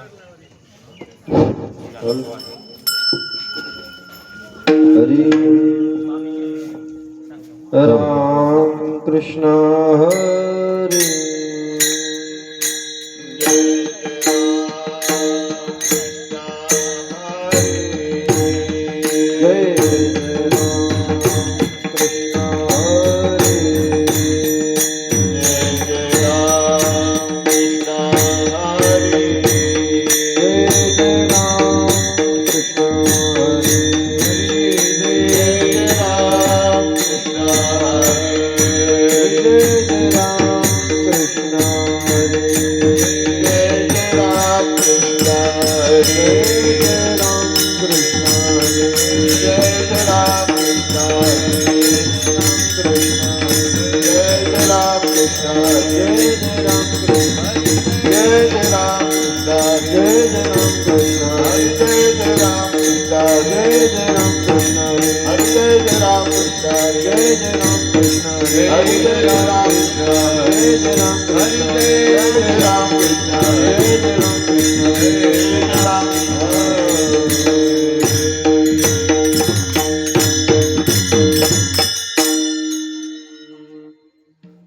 हरी राम कृष्ण हरी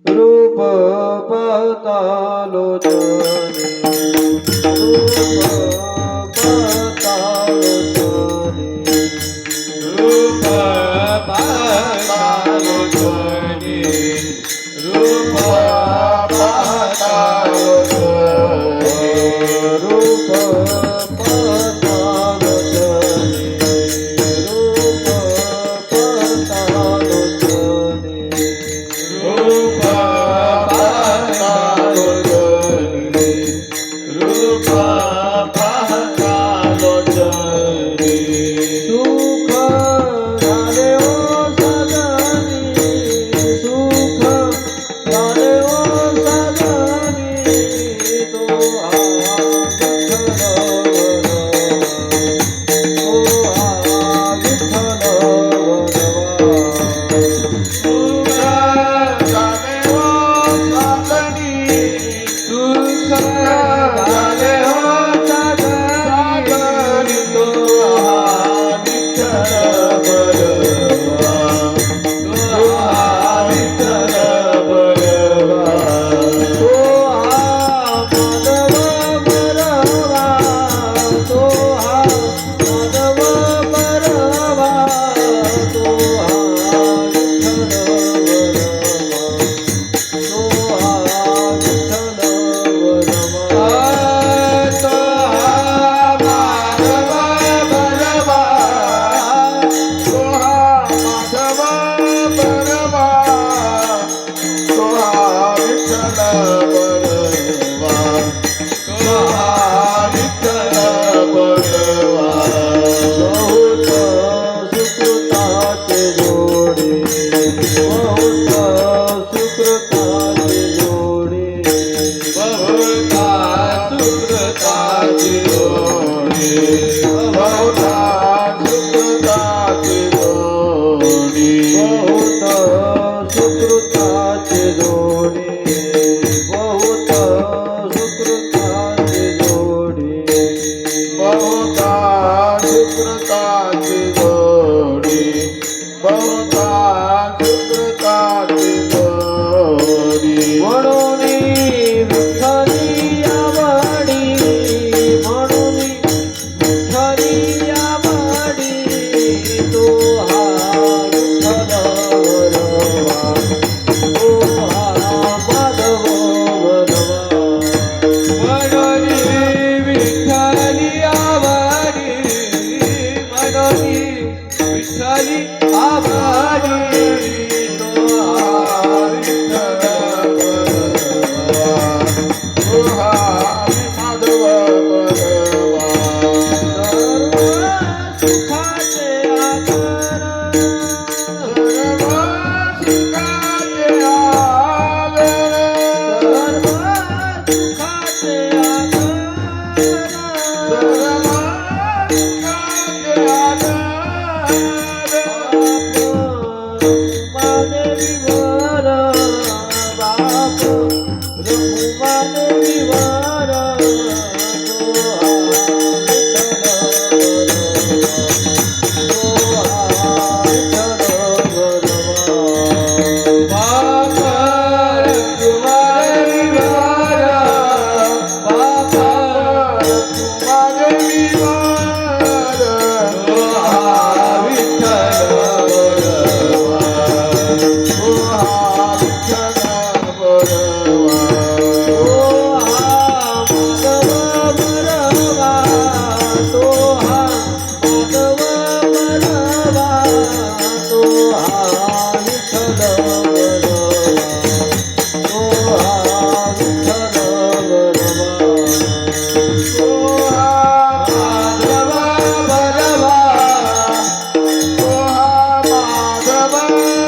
रूप पतालोचनी रूप पतालोचनी रूप पतालोचनी रूप पतालोचनी रूप पतालोचनी रूप पतालोचनी रूप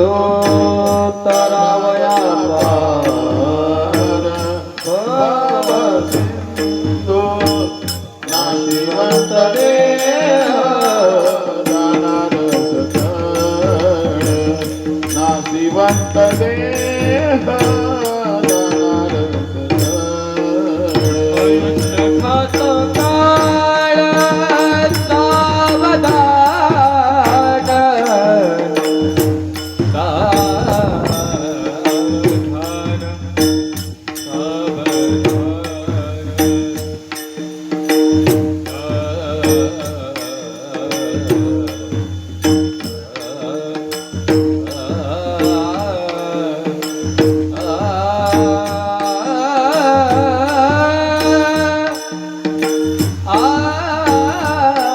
सिंधू तरावया सिंधू नाशिवंत देह जाणार सकळ नाशिवंत देह जाणार सकळ खात काळ सावधान खात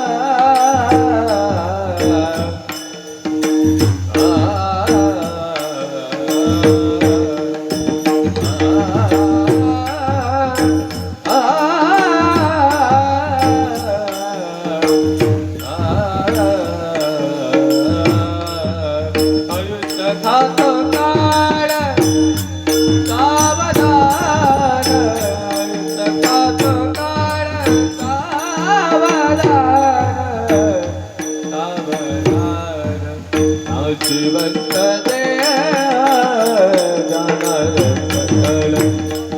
काळ सावधान खात काळ सावधान नाशिवंत देह जाणार सकळ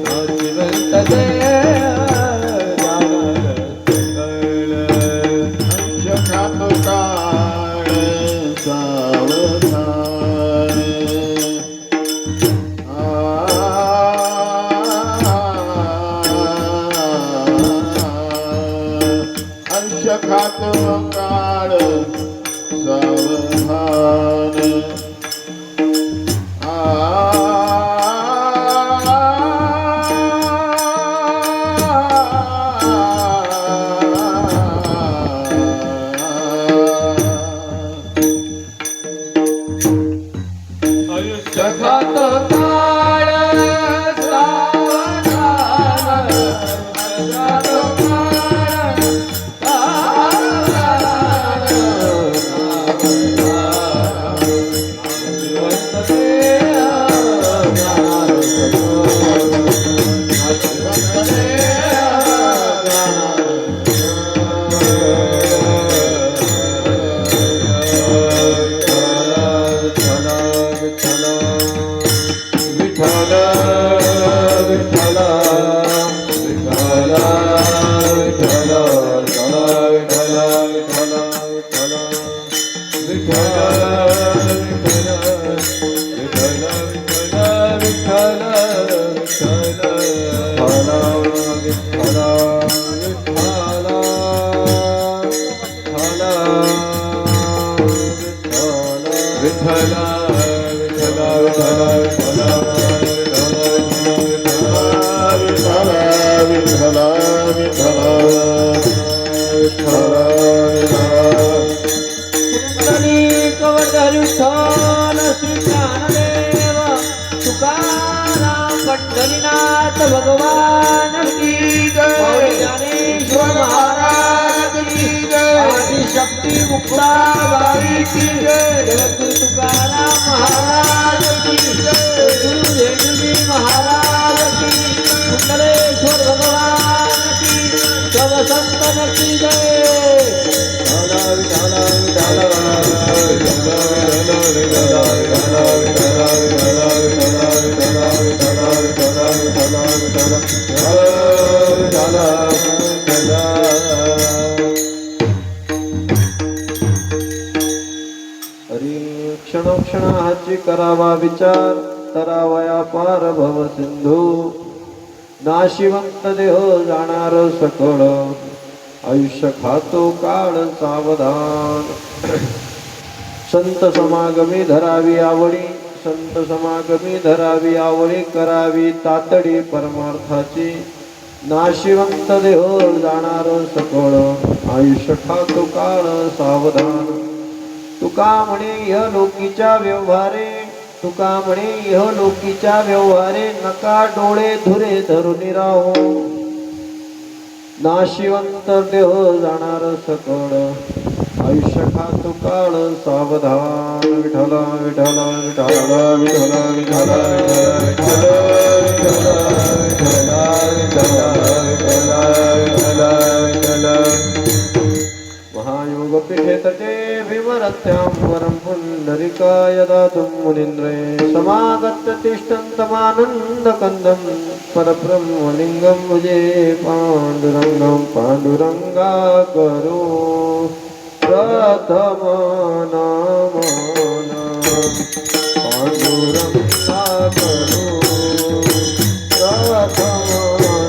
नाशिवंत देह जाणार सकळ जगात काळ सावधान अंश खात काळ सावधान जगात काळ सावधान जगात काळ सावधान नाशिवंत देह जाणार विठ्ठल विठ्ठल विठ्ठल विठ्ठल विठ्ठल विठ्ठल विठ्ठल विठ्ठल विठ्ठल विठ्ठल विठ्ठल श्री ज्ञानदेव तुकाराम पंढरीनाथ भगवान की जय ज्ञानेश्वर महाराज की जय आदिशक्ती मुक्ताबाई की जय जगद्गुरु तुकाराम महाराज की जय गुरु रेणुजी महाराज की कुंडलेश्वर भगवान की सब संतन की जय क्षणोक्षणाची करावा विचार तरावया पार भव सिंधू नाशिवंत देह जाणार सकळ आयुष्य खातो काळ सावधान संत समागमी धरावी आवडी संत समागमी धरावी आवडी करावी तातडी परमार्थाची नाशिवंत देह जाणार सकळ आयुष्य खातो काळ सावधान तुका म्हणे ह्य लोकीच्या व्यवहारे तुका म्हणे ह्य लोकीच्या व्यवहारे नका डोळे धुरे धरून राहो नाशिवंत देह जाणार सकळ आयुष्य खातो काळ सावधान विठ्ठल विठ्ठल विठ्ठल विठ्ठल विठ्ठल महायोग पीठे तटे भीमरथ्यां वरं पुण्डरिकाय दातुं मुनीन्द्रे समागत्य तिष्ठन्तमानन्दकन्दं परब्रह्मलिङ्गं भुजे पाण्डुरङ्गं पाण्डुरङ्गाकरो प्रथम नमन पाण्डुरङ्गाकरो प्रथम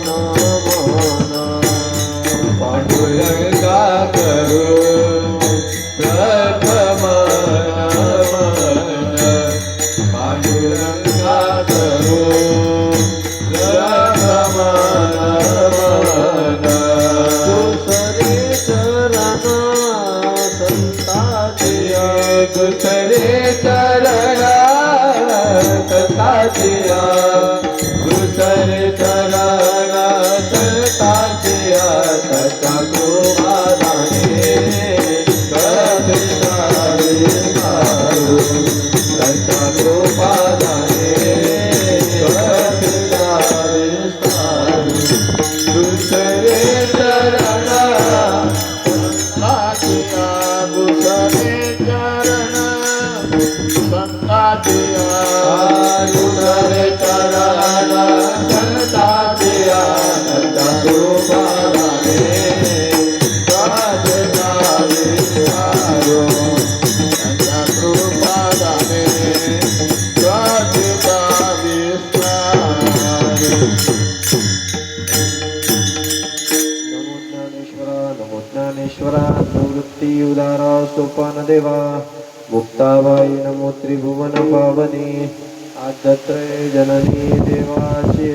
नमन पांडुरंगा करो प्रथम नमन पांडुरंगा करो प्रथम नमन दुसरे चरण संतातिया दुसरे चरण तातिया दुसरे चरण तातिया तथा कुमाराने कथितारे मारू तथा कुमाराने कथितारे मारू दुसरे चरण तातिया दुसरे चरण संतातिया दुसरे चरण संतातिया तथा कुमाराने कथितारे मारू तथा कुमाराने कथितारे मारू नमो ज्ञानेश्वरा निवृत्ती उदारा सोपान देवा मुक्ताबाई नमो त्रिभुवन पावनी आद्यत्रय जननी देवाची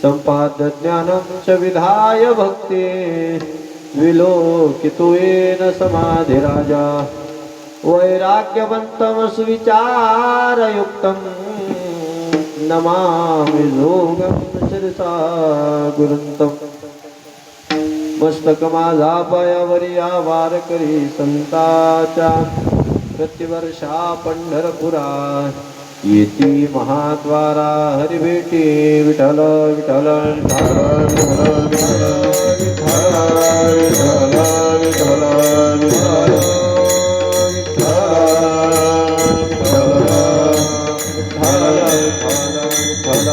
संपाद्य ज्ञानं च विधाय भक्ती विलोकितो येन समाधिराजा वैराग्यवन्तं सुविचारयुक्तं नमामि योगं शिरसा गुरुंतम मस्तक माझा पायावरी आवार करी संताच्या प्रतिवर्षा पंढरपुरा येती महाद्वारा हरिभेटी विठ्ठल विठ्ठल विठ्ठल विठ्ठल विठ्ठल विठ्ठल विठ्ठल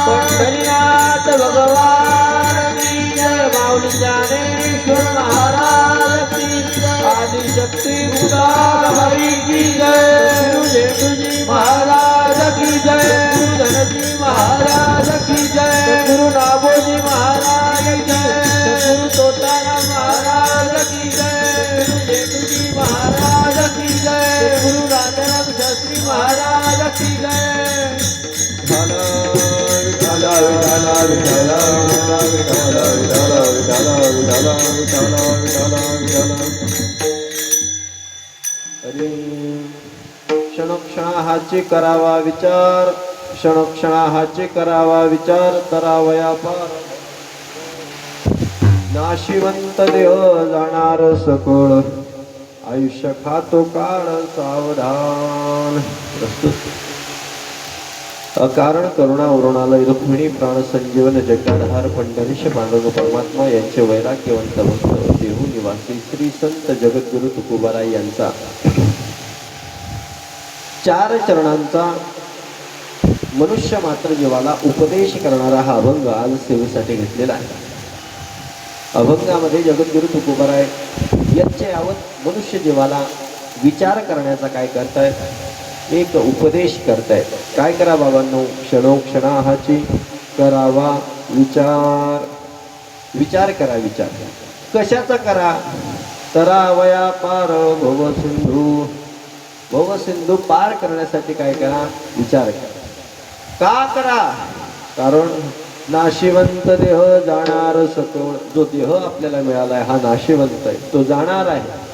पंढरीनाथ भगवान की जय माऊली ज्ञानेश्वर महाराज की जय आदिशक्ती भूताबाई की जय जेठूजी महाराज की जय धनजी महाराज की जय गुरु नागोजी महाराज की जय गुरु तोताराम महाराज की जय जेठूजी महाराज की जय गुरु राजाराम शास्त्री महाराज की जय क्षणोक्षणाहाची करावा विचार क्षणोक्षणाहाची करावा विचार करावया पार नाशिवंत देह जाणार सकळ आयुष्य खातो काळ सावधान प्रस्तुत अकारण करुणा उरुणालय रुक्मिणी प्राण संजीवन जगदाधार पंढरीश पांडुरंग परमात्मा यांचे वैराग्यवंत भक्त देहू निवासी श्री संत जगद्गुरु तुकोबाराय यांचा 4 चरणांचा मनुष्य मात्र जीवाला उपदेश करणारा हा अभंग आज सेवेसाठी घेतलेला आहे. अभंगामध्ये जगद्गुरु तुकोबाराय यांचे यावत मनुष्य जीवाला विचार करण्याचा काय करतायत, एक उपदेश करतायत. काय करा बाबांनो, क्षणोक्षणाहाची करावा विचार. विचार करा. विचार कशाचा करा? तरावया पार भवसिंधू. भवसिंधू पार करण्यासाठी काय करा? विचार करा. का करा? कारण नाशिवंत देह जाणार सकळ. जो देह आपल्याला मिळालाय हा नाशिवंत आहे, तो जाणार आहे.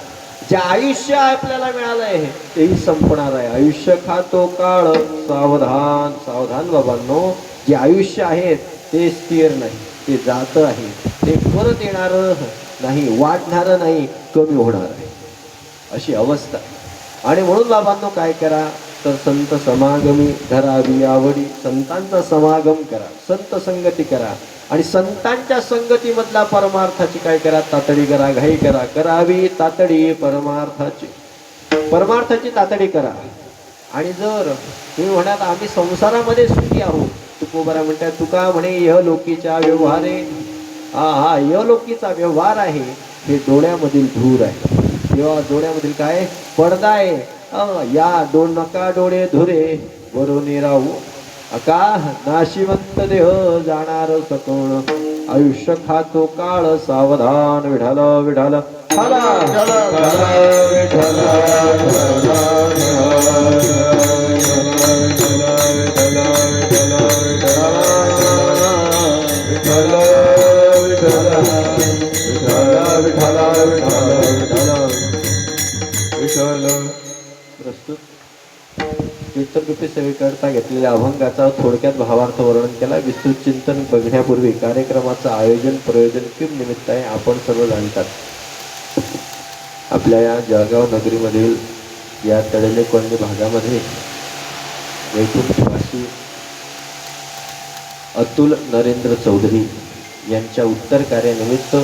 जे आयुष्य आपल्याला मिळालं आहे तेही संपणार आहे. आयुष्य खातो काळ सावधान. सावधान बाबांनो, जे आयुष्य आहे ते स्थिर नाही, ते जातं आहे, ते परत येणारं नाही, वाढणारं नाही, कमी होणार आहे, अशी अवस्था. आणि म्हणून बाबांनो काय करा तर संत समागमी धरावी आवडी, संतांचा समागम करा, संत संगती करा आणि संतांच्या संगतीमधला परमार्थाची काय करा तातडी करा, घाई करा, करावी तातडी परमार्थाची, परमार्थाची तातडी करा. आणि जर तुम्ही म्हणाल आम्ही संसारामध्ये सुखी आहोत, तुकोबरा म्हणतात तुका म्हणे यलोकीच्या व्यवहारे, हा यलोकीचा व्यवहार आहे हे डोळ्यामधील धूर आहे, किंवा डोळ्यामधील काय पडदा आहे. या नका डोळे धुरे वरून राहू अका नाशिवंत देह जाणार सकोण, आयुष्य खातो काळ सावधान विठाल विठाल हाला प्रस्तुत कीर्तनरूपी सेवेकरता घेतलेल्या अभंगाचा थोडक्यात भावार्थ वर्णन केला. विस्तृत चिंतन बघण्यापूर्वी कार्यक्रमाचं आयोजन प्रयोजन किम निमित्त आहे आपण सर्व जाणतात. आपल्या या जळगाव नगरीमधील या तळेले कॉलनी भागामध्ये वैकुंठ निवासी अतुल नरेंद्र चौधरी यांच्या उत्तर कार्यानिमित्त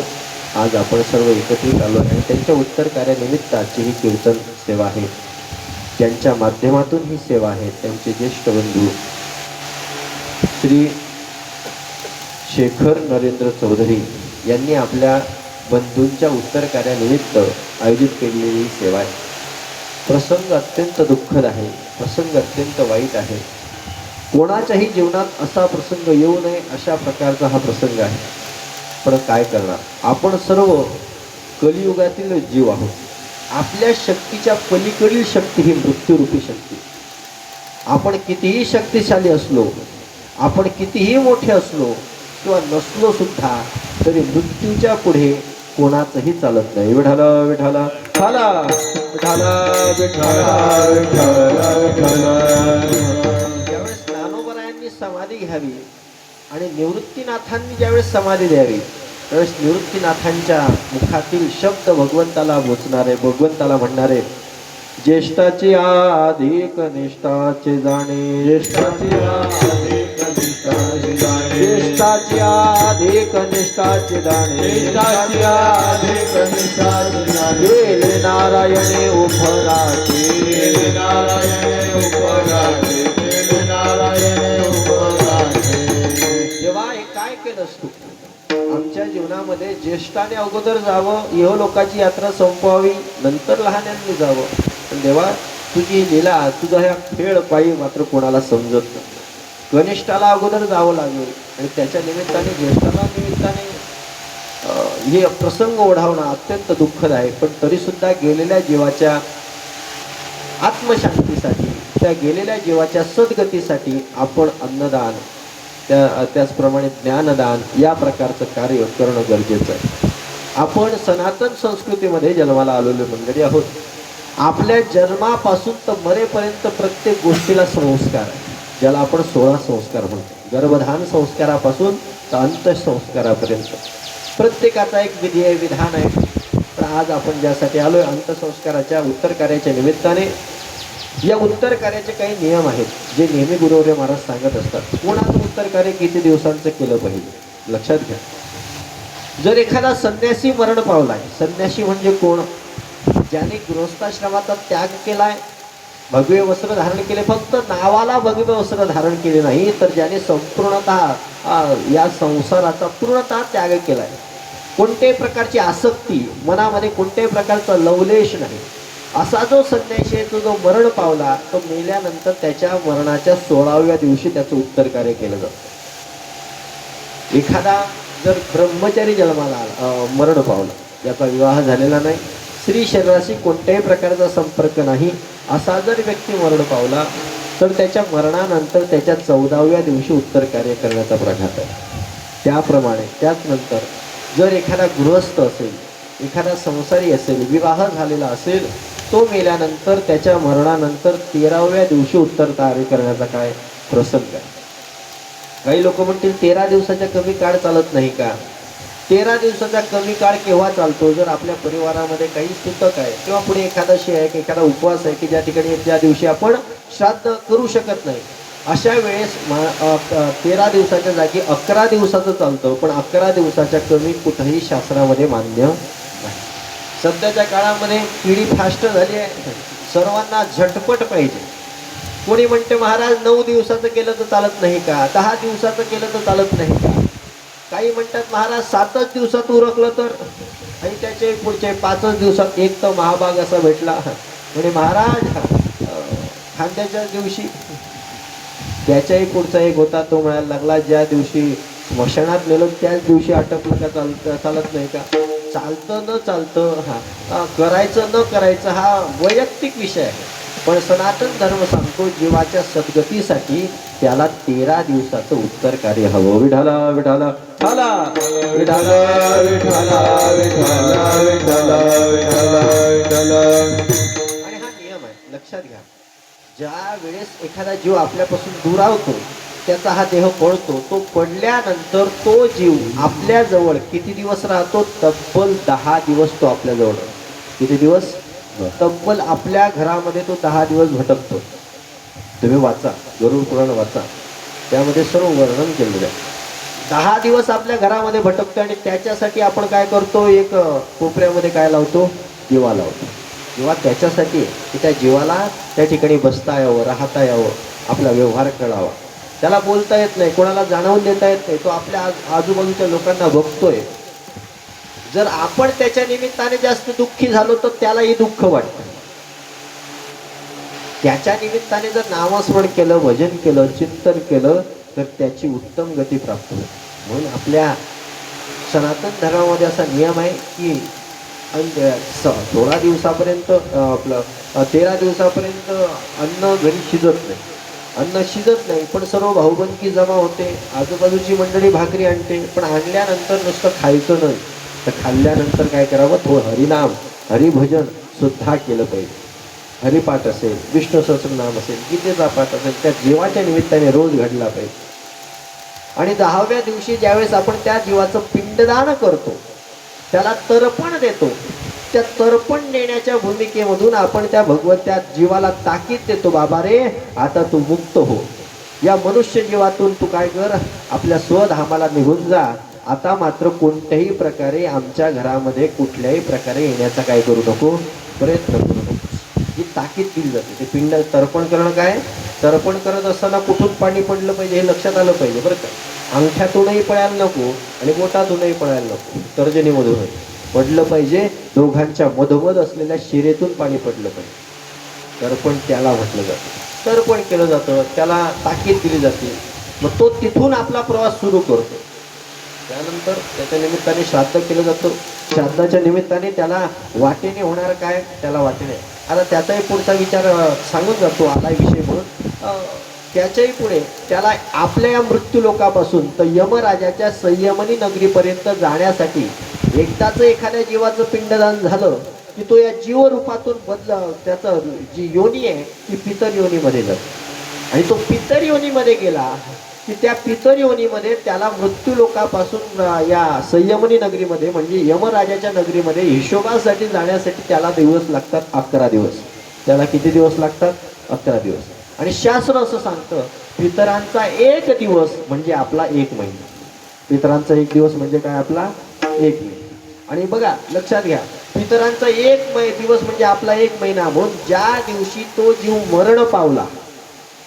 आज आपण सर्व एकत्रित आलो आणि त्यांच्या उत्तर कार्यानिमित्त आजची ही कीर्तन सेवा आहे, ज्यांच्या माध्यमातून ही सेवा आहे. त्यांचे ज्येष्ठ बंधू श्री शेखर नरेंद्र चौधरी यांनी आपल्या बंधूंच्या उत्तर कार्यानिमित्त आयोजित केलेली ही सेवा आहे. प्रसंग अत्यंत दुःखद आहे, प्रसंग अत्यंत वाईट आहे. कोणाच्याही जीवनात असा प्रसंग येऊ नये अशा प्रकारचा हा प्रसंग आहे. पण काय करणार, आपण सर्व कलियुगातील जीव आहोत. आपल्या शक्तीच्या पलीकडील शक्ती ही मृत्यूरूपी शक्ती. आपण कितीही शक्तिशाली असलो, आपण कितीही मोठे असलो किंवा नसलो सुद्धा तरी मृत्यूच्या पुढे कोणाचंही चालत नाही. विठाला विठाला हाला विठाला विठाला ज्यावेळेस ज्ञानोबरायांनी समाधी घ्यावी आणि निवृत्तीनाथांनी ज्यावेळेस समाधी द्यावी त्यावेळेस निवृत्तीनाथांच्या मुखातील शब्द भगवंताला बोचणारे, भगवंताला म्हणणारे, ज्येष्ठाची अधिक निष्ठाचे जाणे, ज्येष्ठाची अधिक निष्ठाचे जाणे, ज्येष्ठाची अधिक निष्ठाचे जाणे, ज्येष्ठाची अधिक निष्ठाचे जाणे, गेले नारायणे उपराचे, गेले नारायणे उपराचे, गेले नारायणे उपराचे. तेव्हा हे काय केलंस तू? आमच्या जीवनामध्ये ज्येष्ठाने अगोदर जावं, इहलोकाची यात्रा संपवावी, नंतर लहान्यांनी जावं. पण देवा तुझी लीला, तुझा ह्या खेळ पायी मात्र कोणाला समजत नाही. कनिष्ठाला अगोदर जावं लागेल आणि त्याच्या निमित्ताने ज्येष्ठाला निमित्ताने हे प्रसंग ओढावणं अत्यंत दुःखद आहे. पण तरीसुद्धा गेलेल्या जीवाच्या आत्मशांतीसाठी, त्या गेलेल्या जीवाच्या सद्गतीसाठी आपण अन्नदान, त्याचप्रमाणे ज्ञानदान या प्रकारचं कार्य करणं गरजेचं आहे. आपण सनातन संस्कृतीमध्ये जन्माला आलेले मंडळी आहोत. आपल्या जन्मापासून तर मरेपर्यंत प्रत्येक गोष्टीला संस्कार आहे, ज्याला आपण 16 संस्कार म्हणतो. गर्भधान संस्कारापासून तर अंत्यसंस्कारापर्यंत प्रत्येकाचा एक विधी आहे, विधान आहे. पण आज आपण ज्यासाठी आलोय अंत्यसंस्काराच्या उत्तर कार्याच्या निमित्ताने, या उत्तर कार्याचे काही नियम आहेत जे नेहमी गुरुवर्य महाराज सांगत असतात. कोणाचं उत्तर कार्य किती दिवसांचं केलं पाहिजे लक्षात घ्या. जर एखादा संन्यासी मरण पावलाय, संन्यासी म्हणजे कोण? ज्याने गृहस्थाश्रमाचा त्याग केलाय, भगवे वस्त्र धारण केले, फक्त नावाला भगवे वस्त्र धारण केले नाही, तर ज्याने संपूर्णतः या संसाराचा पूर्णतः त्याग केलाय, कोणत्याही प्रकारची आसक्ती मनामध्ये, कोणत्याही प्रकारचा लवलेश नाही, असा जो संन्यासी आहे, तो जो मरण पावला, तो मेल्यानंतर त्याच्या मरणाच्या 16व्या दिवशी त्याचं उत्तर कार्य केलं जातं. एखादा जर ब्रह्मचारी जन्माला आला, मरण पावला, त्याचा विवाह झालेला नाही, स्त्री शरीराशी कोणत्याही प्रकारचा संपर्क नाही, असा जर व्यक्ती मरण पावला तर त्याच्या मरणानंतर त्याच्या 14व्या दिवशी उत्तर कार्य करण्याचा प्रघात आहे. त्याप्रमाणे त्याचनंतर जर एखादा गृहस्थ असेल, एखादा संसारी असेल, विवाह झालेला असेल, तो मेल्यानंतर त्याच्या मरणानंतर 13व्या दिवशी उत्तर कार्य करण्याचा काय प्रसंग आहे. काही लोक म्हणतील 13 दिवसाच्या कमी काळ चालत नाही का? 13 दिवसाचा कमी काळ केव्हा चालतो? जर आपल्या परिवारामध्ये काही सूतक आहे किंवा पुढे एकादशी आहे की एखादा उपवास आहे की ज्या ठिकाणी ज्या दिवशी आपण श्राद्ध करू शकत नाही, अशा वेळेस 13 दिवसाच्या जागी 11 दिवसाचं चालतं. पण 11 दिवसाच्या कमी कुठेही शास्त्रामध्ये मान्य नाही. सध्याच्या काळामध्ये पिढी फास्ट झाली आहे, सर्वांना झटपट पाहिजे. कोणी म्हणते महाराज 9 दिवसाचं केलं तर चालत नाही का? 10 दिवसाचं केलं तर चालत नाही का? काही म्हणतात महाराज 7च दिवसात उरकलं तर, आणि त्याचे पुढचे 5च दिवसात. एक तर महाभाग असा भेटला म्हणजे महाराज खांद्याच्या दिवशी, त्याच्याही पुढचा एक होता, तो म्हणायला लागला ज्या दिवशी स्मशानात नेलो त्याच दिवशी आटपलं का चालत नाही का? चालतं न चालतं करायचं न करायचं हा वैयक्तिक विषय आहे. पण सनातन धर्म सांगतो जीवाच्या सद्गतीसाठी त्याला 13 दिवसाचं उत्तर कार्य हवं. विठाला विठाला ठाला विठाला विठाला विठाला विठाला विठाला विठाला. आणि हा नियम आहे, लक्षात घ्या. ज्या वेळेस एखादा जीव आपल्यापासून दुरावतो, त्याचा हा देह पडतो, तो पडल्यानंतर तो जीव आपल्या जवळ किती दिवस राहतो? तब्बल 10 दिवस तो आपल्या जवळ. किती दिवस? तब्बल आपल्या घरामध्ये तो 10 दिवस भटकतो. तुम्ही वाचा, गरुड पुराण वाचा, त्यामध्ये सर्व वर्णन केलेलं आहे. 10 दिवस आपल्या घरामध्ये भटकतो आणि त्याच्यासाठी आपण काय करतो? एक कोपऱ्यामध्ये काय लावतो? दिवा लावतो. किंवा त्याच्यासाठी की त्या जीवाला त्या ठिकाणी बसता यावं, राहता यावं, आपला व्यवहार कळावा. त्याला बोलता येत नाही, कोणाला जाणवून देता येत नाही, तो आपल्या आजूबाजूच्या लोकांना बघतोय. जर आपण त्याच्या निमित्ताने जास्त दुःखी झालो तर त्यालाही दुःख वाटतं. त्याच्या निमित्ताने जर नामस्मरण केलं, भजन केलं, चिंतन केलं तर त्याची उत्तम गती प्राप्त होते. म्हणून आपल्या सनातन धर्मामध्ये असा नियम आहे की 16 दिवसापर्यंत आपलं 13 दिवसापर्यंत अन्न घरी शिजत नाही. अन्न शिजत नाही, पण सर्व भाऊबंदकी जमा होते, आजूबाजूची मंडळी भाकरी आणते. पण आणल्यानंतर नुसतं खायचं नाही, तर खाल्ल्यानंतर काय करावं? थोडं हरिनाम, हरिभजन सुद्धा केलं पाहिजे. हरिपाठ असेल, विष्णू सहस्रनाम असेल, गीतेचा पाठ असेल, त्या जीवाच्या निमित्ताने रोज घडला पाहिजे. आणि 10व्या दिवशी ज्यावेळेस आपण त्या जीवाचं पिंडदान करतो, त्याला तर्पण देतो, त्या तर्पण देण्याच्या भूमिकेमधून आपण त्या जीवाला ताकीद देतो, बाबा रे आता तू मुक्त हो. या मनुष्य जीवातून तू काय कर? आपल्या स्वधामाला निघून जा. आता मात्र कोणत्याही प्रकारे आमच्या घरामध्ये कुठल्याही प्रकारे येण्याचा काय करू नको, प्रयत्न करू नको. ही ताकीद दिली जाते. ते पिंड तर्पण करणं काय? तर्पण करत असताना कुठून पाणी पडलं पाहिजे हे लक्षात आलं पाहिजे बरं का. अंगठ्यातूनही पडायला नको आणि बोटातूनही पडायला नको, तर्जनीमधूनही पडलं पाहिजे. दोघांच्या मधोमध असलेल्या शिरेतून पाणी पडलं पाहिजे. तर्पण त्याला म्हटलं जातं, तर्पण केलं जातं, त्याला ताकीद दिली जाते. मग तो तिथून आपला प्रवास सुरू करतो. त्यानंतर त्याच्या निमित्ताने श्राद्ध केलं जातं. श्राद्धाच्या निमित्ताने त्याला वाटेने होणार काय? त्याला वाटेने आता त्याचाही पुढचा विचार सांगून जातो आलाय विषय म्हणून. त्याच्याही पुढे त्याला आपल्या या मृत्यू लोकापासून तर यमराजाच्या संयमनी नगरीपर्यंत जाण्यासाठी एकदाच एखाद्या जीवाचं पिंडदान झालं की तो या जीवरूपातून त्याचं जी योनी आहे ती पितर योनीमध्ये जाते. आणि तो पितर योनीमध्ये गेला की त्या पितर योनीमध्ये त्याला मृत्यू लोकापासून या संयमनी नगरीमध्ये म्हणजे यमराजाच्या नगरीमध्ये हिशोबासाठी जाण्यासाठी त्याला दिवस लागतात 11 दिवस. त्याला किती दिवस लागतात? 11 दिवस. आणि शास्त्र असं सांगतं पितरांचा 1 दिवस म्हणजे आपला 1 महिना. पितरांचा 1 दिवस म्हणजे काय? आपला 1 महिना. आणि बघा लक्षात घ्या, पितरांचा 1 दिवस म्हणजे आपला 1 महिना. म्हणून ज्या दिवशी तो जीव मरण पावला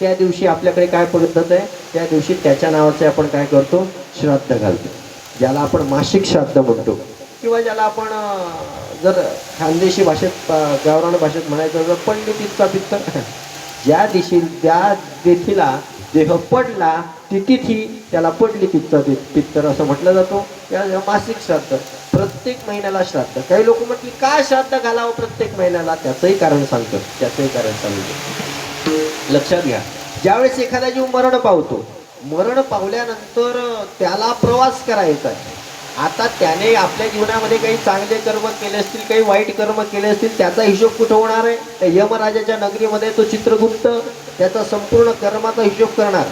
त्या दिवशी आपल्याकडे काय पद्धत आहे? त्या दिवशी त्याच्या नावाचे आपण काय करतो? श्राद्ध घालतो, ज्याला आपण मासिक श्राद्ध म्हणतो. किंवा ज्याला आपण जर खानदेशी भाषेत गावरान भाषेत म्हणायचं तर पंडितीचा पित्तर. ज्या दिवशी त्या तिथीला देह पडला ती तिथी त्याला पडली पित्तर असं म्हटलं जातो. त्या मासिक श्राद्ध, प्रत्येक महिन्याला श्राद्ध. काही लोक म्हटले का श्राद्ध घालावं प्रत्येक महिन्याला? त्याचंही कारण सांगतो, त्याचंही कारण सांगतो. लक्षात घ्या, ज्यावेळेस एखादा जीव मरण पावतो, मरण पावल्यानंतर त्याला प्रवास करायचा आहे. आता त्याने आपल्या जीवनामध्ये काही चांगले कर्म केले असतील, काही वाईट कर्म केले असतील, त्याचा हिशोब कुठं होणार आहे? त्या यमराजाच्या नगरीमध्ये तो चित्रगुप्त त्याचा संपूर्ण कर्माचा हिशोब करणार.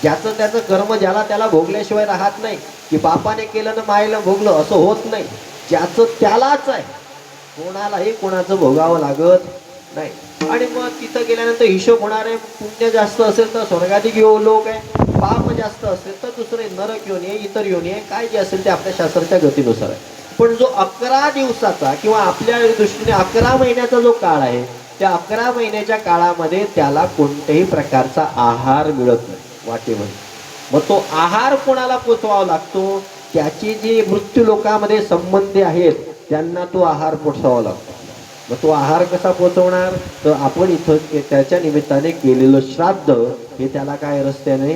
ज्याचं त्याचं कर्म ज्याला त्याला भोगल्याशिवाय राहत नाही, की बापाने केलं ना मायेला भोगलं असं होत नाही. ज्याचं त्यालाच आहे, कोणालाही कोणाचं भोगावं लागत नाही. आणि मग तिथं गेल्यानंतर हिशोब होणार आहे. पुण्य जास्त असेल तर स्वर्गाधिक लोक आहे, पाप जास्त असेल तर दुसरे नरक योनी आहे, इतर योनी आहे, काय जे असेल ते आपल्या शास्त्राच्या गतीनुसार आहे. पण जो 11 दिवसाचा किंवा आपल्या दृष्टीने 11 महिन्याचा जो काळ आहे, त्या 11 महिन्याच्या काळामध्ये त्याला कोणत्याही प्रकारचा आहार मिळत नाही वाटेमध्ये. मग तो आहार कोणाला पोचवावा लागतो? त्याची जी मृत्यू लोकांमध्ये संबंधी आहेत त्यांना तो आहार पोचवावा लागतो. मग तो आहार कसा पोचवणार? तर आपण इथं त्याच्या निमित्ताने केलेलं श्राद्ध हे त्याला काय रस्त्याने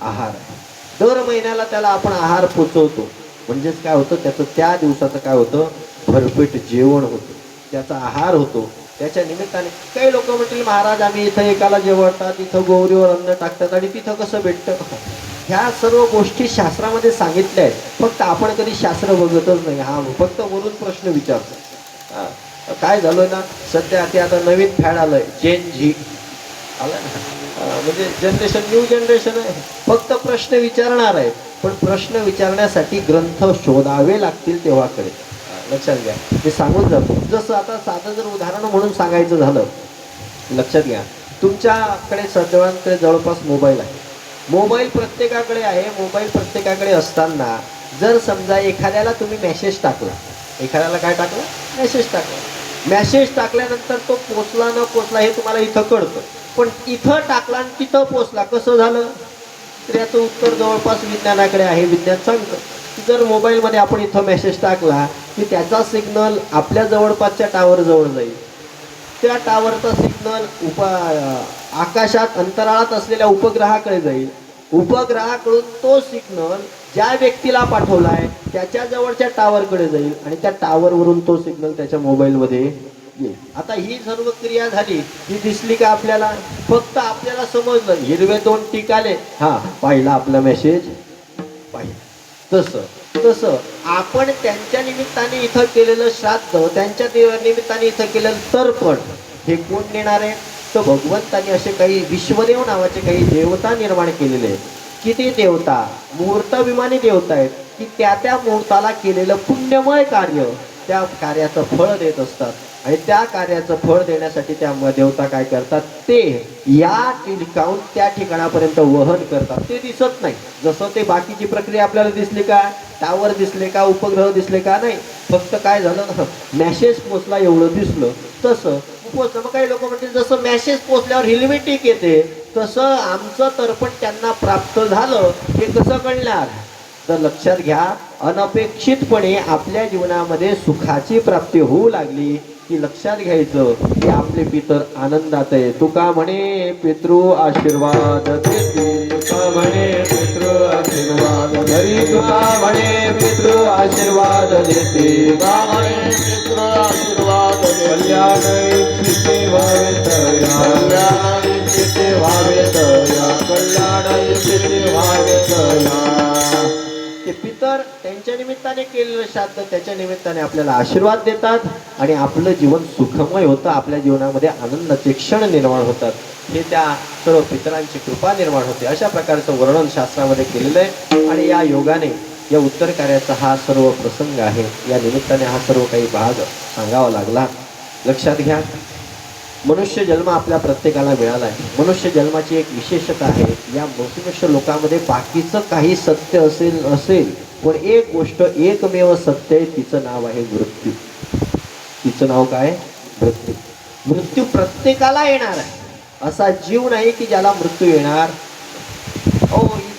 आहार आहे. दर महिन्याला त्याला आपण आहार पोचवतो. म्हणजेच काय होतं, त्याचं त्या दिवसाचं काय होतं, भरपेट जेवण होतं, त्याचा आहार होतो. त्याच्या निमित्ताने काही लोक म्हणतील महाराज आम्ही इथं एकाला जेवतात, इथं गौरीवर अन्न टाकतात आणि तिथं कसं भेटतं. ह्या सर्व गोष्टी शास्त्रामध्ये सांगितल्या आहेत, फक्त आपण कधी शास्त्र बघतच नाही. हा फक्त वरून प्रश्न विचारतो. काय झालं ना, सध्या ते आता नवीन फॅड आलंय, जेन झी आलं ना, म्हणजे जनरेशन, न्यू जनरेशन आहे, फक्त प्रश्न विचारणार आहे. पण प्रश्न विचारण्यासाठी ग्रंथ शोधावे लागतील तेव्हा कळेल. लक्षात घ्या, मी सांगून जातो. जसं आता साधं जर उदाहरण म्हणून सांगायचं झालं, लक्षात घ्या, तुमच्याकडे सर्वांकडे जवळपास मोबाईल आहे. मोबाईल प्रत्येकाकडे आहे. मोबाईल प्रत्येकाकडे असताना जर समजा एखाद्याला तुम्ही मेसेज टाकला, एखाद्याला काय टाकलं, मेसेज टाकला. मेसेज टाकल्यानंतर तो पोचला न पोचला हे तुम्हाला इथं कळतं. पण इथं टाकला आणि तिथं पोचला कसं झालं, तर याचं उत्तर जवळपास विज्ञानाकडे आहे. विज्ञान सांगतं की जर मोबाईलमध्ये आपण इथं मेसेज टाकला की त्याचा सिग्नल आपल्या जवळपासच्या टावर जवळ जाईल, त्या टावरचा सिग्नल आकाशात अंतराळात असलेल्या उपग्रहाकडे जाईल, उपग्रहाकडून तो सिग्नल ज्या व्यक्तीला पाठवलाय त्याच्या जवळच्या टावरकडे जाईल आणि त्या टावरवरून तो सिग्नल त्याच्या मोबाईलमध्ये येईल. आता ही सर्व क्रिया झाली, ही दिसली का आपल्याला? फक्त आपल्याला समजलं हिरवे 2 टिक आले, हा पाहिला आपला मेसेज पाहिला. तसं आपण त्यांच्या निमित्ताने इथं केलेलं श्राद्ध, त्यांच्या निमित्ताने इथं केलेलं तर्पण हे कोण नेणार आहे? तर भगवंतांनी असे काही विश्वदेव नावाचे काही देवता निर्माण केलेले आहेत. किती देवता, मुहूर्ताभिमानी देवता आहेत की त्या मुहूर्ताला केलेलं पुण्यमय कार्य त्या कार्याचं फळ देत असतात. आणि त्या कार्याचं फळ देण्यासाठी त्या देवता काय करतात, ते या ठिकाणाहून त्या ठिकाणापर्यंत वहन करतात. ते दिसत नाही. जसं ते बाकीची प्रक्रिया आपल्याला दिसली का, टावर दिसले का, उपग्रह दिसले का, नाही. फक्त काय झालं ना, मेसेज पोचला एवढं दिसलं. तसं पोचलं. मग काही लोक म्हणतील जसं मेसेज पोचल्यावर हिलमेटिक येते, तसं आमचं तर्पण त्यांना प्राप्त झालं हे कसं कळणार? तर लक्षात घ्या, अनपेक्षितपणे आपल्या जीवनामध्ये सुखाची प्राप्ती होऊ लागली की लक्षात घ्यायचं की आपले पितर आनंदात आहे. तुका म्हणे पितृ आशीर्वाद देती, तुका म्हणे पितृ आशीर्वाद धरी, तुका म्हणे पितृ आशीर्वाद देते, तुका म्हणे पितृ आशीर्वाद देते. कल्याण इच्छिते व्हावे तया, कल्याण इच्छिते व्हावे तया, कल्याण इच्छिते व्हावे तया. ते पितर त्यांच्या निमित्ताने केलेलं श्राद्ध त्याच्या निमित्ताने आपल्याला आशीर्वाद देतात आणि आपलं जीवन सुखमय होतं. आपल्या जीवनामध्ये आनंदाचे क्षण निर्माण होतात. हे त्या सर्व पितरांची कृपा निर्माण होते. अशा प्रकारचं वर्णन शास्त्रामध्ये केलेलं आहे. आणि या योगाने या उत्तर कार्याचा हा सर्व प्रसंग आहे. या निमित्ताने हा सर्व काही भाग सांगावा लागला. लक्षात घ्या, मनुष्य जन्म आपल्या प्रत्येकाला मिळाला आहे. मनुष्य जन्माची एक विशेषता आहे, या मनुष्य लोकांमध्ये बाकीचं काही सत्य असेल पण एक गोष्ट एकमेव सत्य आहे, तिचं नाव आहे मृत्यू. तिचं नाव काय? मृत्यू. मृत्यू प्रत्येकाला येणार आहे. असा जीव नाही की ज्याला मृत्यू येणार.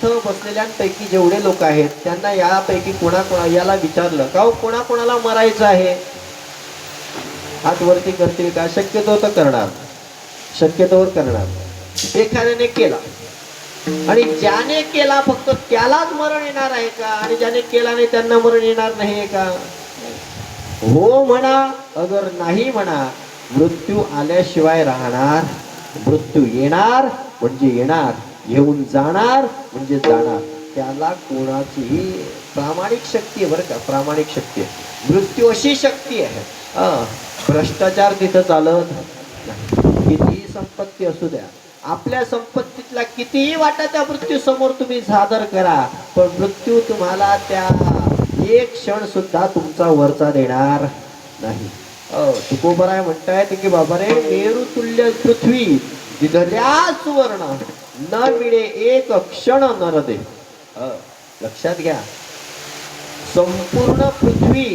इथं बसलेल्यांपैकी जेवढे लोक आहेत त्यांना यापैकी याला विचारलं का कोणाकोणाला मरायचं आहे, हात वरती करतील का? शक्यतो तर करणार, शक्यतोवर करणार. एखाद्याने केला आणि ज्याने केला फक्त त्यालाच मरण येणार आहे का? आणि ज्याने केला नाही त्यांना मरण येणार नाही का? हो म्हणा अगर नाही म्हणा, मृत्यू आल्याशिवाय राहणार. मृत्यू येणार म्हणजे येणार, येऊन जाणार म्हणजे जाणार. त्याला कोणाचीही प्रामाणिक शक्ती आहे बरं का, प्रामाणिक शक्ती आहे. मृत्यू अशी शक्ती आहे. भ्रष्टाचार तिथं चालत नाही. कितीही संपत्ती असू द्या, आपल्या संपत्तीतला कितीही वाटा त्या मृत्यू समोर तुम्ही सादर करा, पण मृत्यू तुम्हाला त्या एक क्षण सुद्धा तुमचा वरचा देणार नाही. तुकोबराय म्हणतायत की बाबा रे, मेरू तुल्य पृथ्वी दिधल्या सुवर्ण न मिळे एक क्षण नर दे. लक्षात घ्या, संपूर्ण पृथ्वी,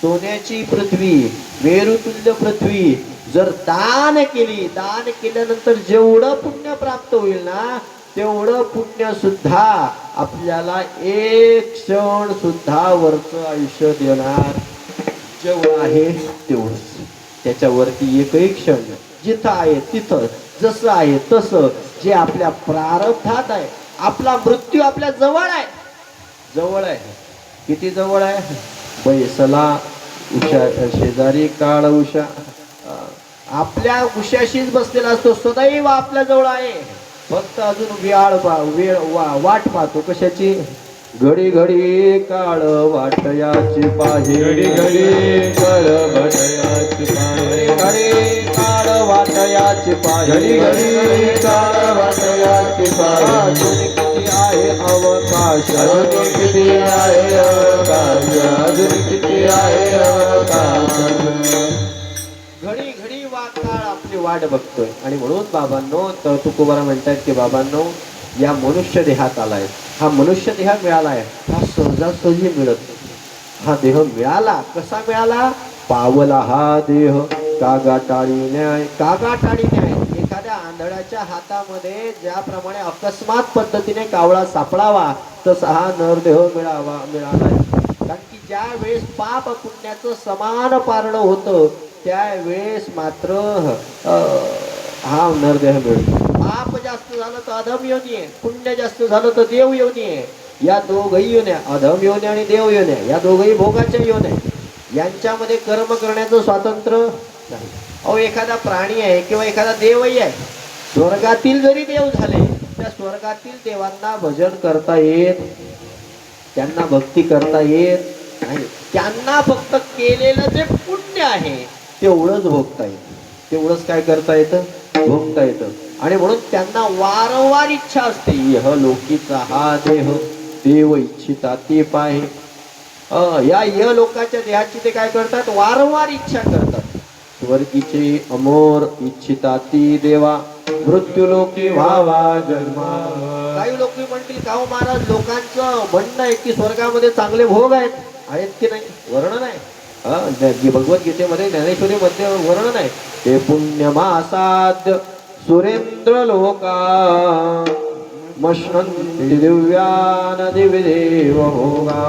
सोन्याची पृथ्वी, मेरुतुल्य पृथ्वी जर दान केली, दान केल्यानंतर जेवढं पुण्य प्राप्त होईल ना, तेवढं पुण्य सुद्धा आपल्याला एक क्षण सुद्धा वरचं आयुष्य देणार. जेवढं आहे तेवढंच, त्याच्यावरती एकही क्षण जिथं आहे तिथं, जसं आहे तसं, जे आपल्या प्रारब्धात आहे. आपला मृत्यू आपल्या जवळ आहे, जवळ आहे. किती जवळ आहे? बैसला उषा शेजारी काळ उषा. आपल्या उशाशीच बसलेला असतो, सदैव आपल्या जवळ आहे. फक्त अजून वेळ वाट पाहतो. कशाची? घडी घडी काळ वाटयाची पाहे, घडी घडी काळ वाटयाची पाहे, घडी काळ वाटयाची पाहे, घडी घडी काळ वाटयाची पाहे. अजून किती आहे अवकाश, अजून किती आहे अवकाश, अजून किती आहे अवकाश. घडी घडी काळ आपली वाट बघतोय. आणि म्हणून बाबांनो, तर तुकोबारा म्हणतात की बाबांनो, या मनुष्य देहात आलाय, हा मनुष्य देह मिळालाय, हा सहजासहजी मिळत नाही. हा देह मिळाला, कसा मिळाला? पावला हा देह कागाटाळी न्याय. कागाटाळी न्याय, एखाद्या आंधळ्याच्या हातामध्ये ज्याप्रमाणे अकस्मात पद्धतीने कावळा सापडावा, तसा हा नरदेह मिळालाय. कारण की ज्या वेळेस पाप पुण्याचं समान पारणं होतं, त्यावेळेस मात्र हा नरदेह मिळतो. पाप जास्त झालं तर अधम योनी आहे, पुण्य जास्त झालं तर देव योनी आहे. या दोघही योन्या, अधम योन्या आणि देव योन्या, या दोघही भोगाच्या योन्या. यांच्यामध्ये कर्म करण्याचं स्वातंत्र्य नाही. अहो, एखादा प्राणी आहे किंवा एखादा देवही आहे, स्वर्गातील जरी देव झाले, त्या स्वर्गातील देवांना भजन करता येत, त्यांना भक्ती करता येत नाही. त्यांना फक्त केलेलं जे पुण्य आहे तेवढंच भोगता येतं, तेवढंच काय करता येतं? भोगता येतं. आणि म्हणून त्यांना वारंवार इच्छा असते, यह लोकीचा हा देह देव इच्छिता ते पाहे. या लोकांच्या देहाची ते काय करतात? वारंवार इच्छा करतात. स्वर्गीचे अमोर इच्छिता ती देवा, मृत्यू लोकी व्हावा जन्मा. काही लोक म्हणतील, का हो महाराज, लोकांचं म्हणणं आहे की स्वर्गामध्ये चांगले भोग आहेत की नाही? वर्णन आहे भगवद्गीतेमध्ये, ज्ञानेश्वरीमध्ये वर्णन आहे. ते पुण्यमासाद्य सुरेंद्र लोका मश्नंती दिव्यान दिव्यदेव भोगा.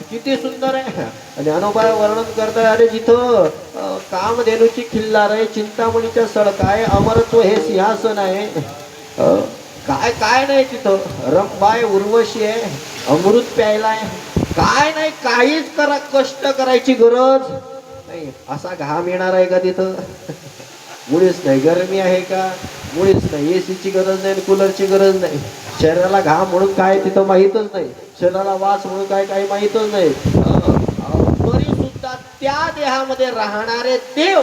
किती सुंदर आहे. आणि अनुबाय वर्णन करताय, अरे जिथं कामधेनूची खिल्लार आहे, चिंतामणीच्या सडक आहे, अमरत्व हे सिंहासन आहे, काय काय नाही तिथं. रंबाय उर्वशी आहे, अमृत प्यायलाय, काय नाही, काहीच कष्ट करायची गरज नाही. असा घाम येणार आहे का तिथं? मुळीच नाही. गरमी आहे का? मुळीच नाही. एसीची गरज नाही, कूलरची गरज नाही. शरीराला घाम म्हणून काय तिथं माहीतच नाही, शरीराला वास म्हणून काय काही माहीतच नाही. तरी सुद्धा त्या देहामध्ये राहणारे देव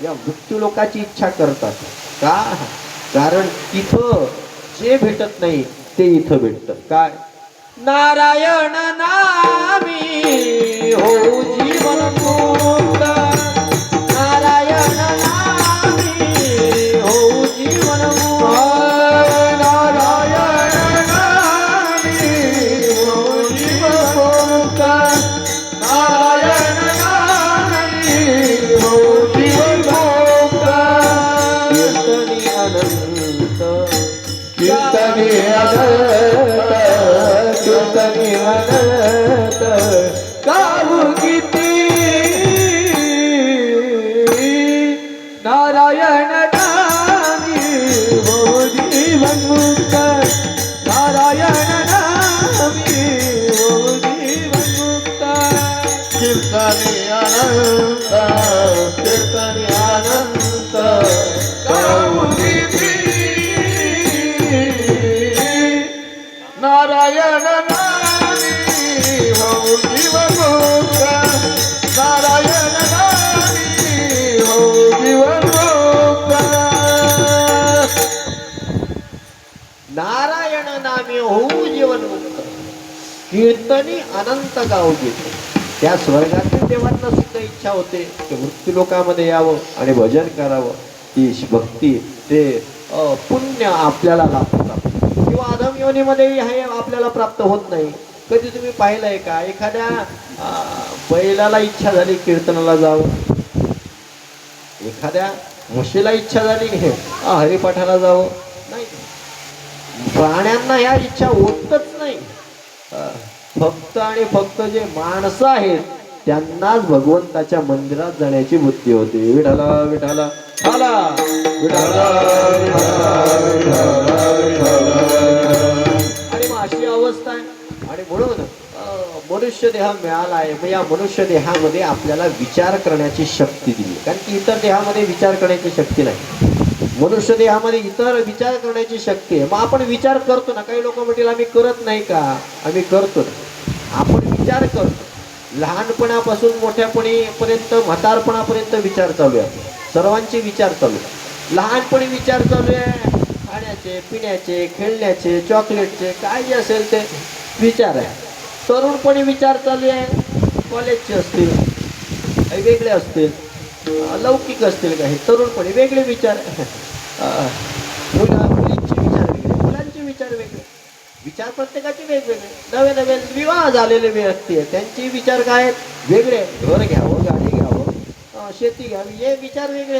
या मृत्यू लोकाची इच्छा करतात. का? कारण तिथं जे भेटत नाही ते इथं भेटतं. काय? नारायण नामी हो जीवन मुक्त, नारायण नामी हो जीवन मुक्त, नारायण नामी हो जीवन मुक्त, नारायण नामी हो जीवन मुक्त. कीर्तनी अनंत, कीर्तनी अनंत, कीर्तनी अनंत, गाऊ किती नारायण नामी हो जीवन मुक्त, नारायण नामी हो जीवन मुक्त. कीर्तनी अनंत, कीर्तनी अनंत, गाऊ किती नारायण नामी हो जीवन मुक्त, नारायण नामी हो जीवन मुक्त. होऊ जीवनमुक्त कीर्तनी अनंत गाव घेते. त्या स्वर्गातील देवांना सुद्धा इच्छा होते की मृत्यू लोकामध्ये यावं आणि भजन करावं. ती भक्ती ते पुण्य आपल्याला लाभतात किंवा अधम योनीमध्येही हे आपल्याला प्राप्त होत नाही. कधी तुम्ही पाहिलंय का एखाद्या बैलाला इच्छा झाली कीर्तनाला जावं, एखाद्या म्हशीला इच्छा झाली हरिपाठाला जावं, नाही. प्राण्यांना ह्या इच्छा होतच नाही. फक्त आणि फक्त जे माणसं आहेत त्यांनाच भगवंताच्या मंदिरात जाण्याची बुद्धी होती. विठाला विठाला हाला विठाला आणि मग अशी अवस्था आहे. आणि म्हणून मनुष्य देह मिळाला आहे. मग या मनुष्य देहामध्ये आपल्याला विचार करण्याची शक्ती दिली, कारण की इतर देहामध्ये विचार करण्याची शक्ती नाही. मनुष्य देहामध्ये इतर विचार करण्याची शक्ती आहे. मग आपण विचार करतो ना. काही लोक म्हणतील आम्ही करत नाही का? आम्ही करतो ना. आपण विचार करतो. लहानपणापासून मोठ्यापणीपर्यंत म्हातारपणापर्यंत विचार चालू आहे. सर्वांचे विचार चालू आहे. लहानपणी विचार चालू आहे खाण्याचे, पिण्याचे, खेळण्याचे, चॉकलेटचे, काय जे असेल ते विचार आहे. तरुणपणी विचार चालू आहे. कॉलेजचे असतील, काही वेगळे असतील, लौकिक असतील, काही तरुणपणी वेगळे विचार. मुलींचे विचार वेगळे, मुलांचे विचार वेगळे. विचार प्रत्येकाचे वेगवेगळे. नवे नवे विवाह झालेले व्यक्ती आहेत त्यांचे विचार काय आहेत? वेगळे. घर घ्यावं, गाडी घ्यावं, शेती घ्यावी, हे विचार वेगळे.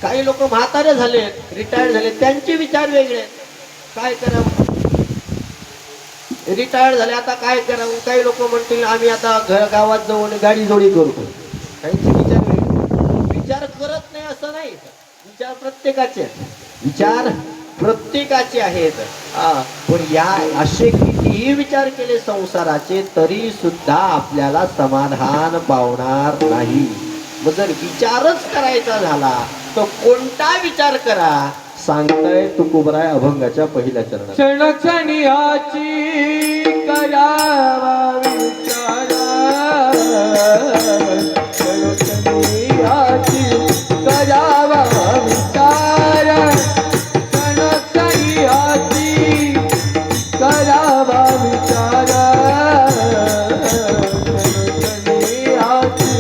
काही लोक म्हातारे झाले, रिटायर्ड झाले, त्यांचे विचार वेगळे. काय करावं? रिटायर्ड झाले आता काय करावं? काही लोक म्हणतील आम्ही आता गावात जाऊन गाडी जोडी करू. काहींचे विचार वेगळे. विचार करत नाही असं नाही. विचार प्रत्येकाचे आहेत. पण या असे कितीही विचार केले संसाराचे तरी सुद्धा आपल्याला समाधान पावणार नाही. मग जर विचारच करायचा झाला तर कोणता विचार करा? सांगताय तुकोबराय अभंगाच्या पहिल्या चरणात. क्षणक्षणियाची करावा विचार, क्षणक्षणियाची करावा विचार, क्षणक्षणियाची करावा विचार, क्षणक्षणियाची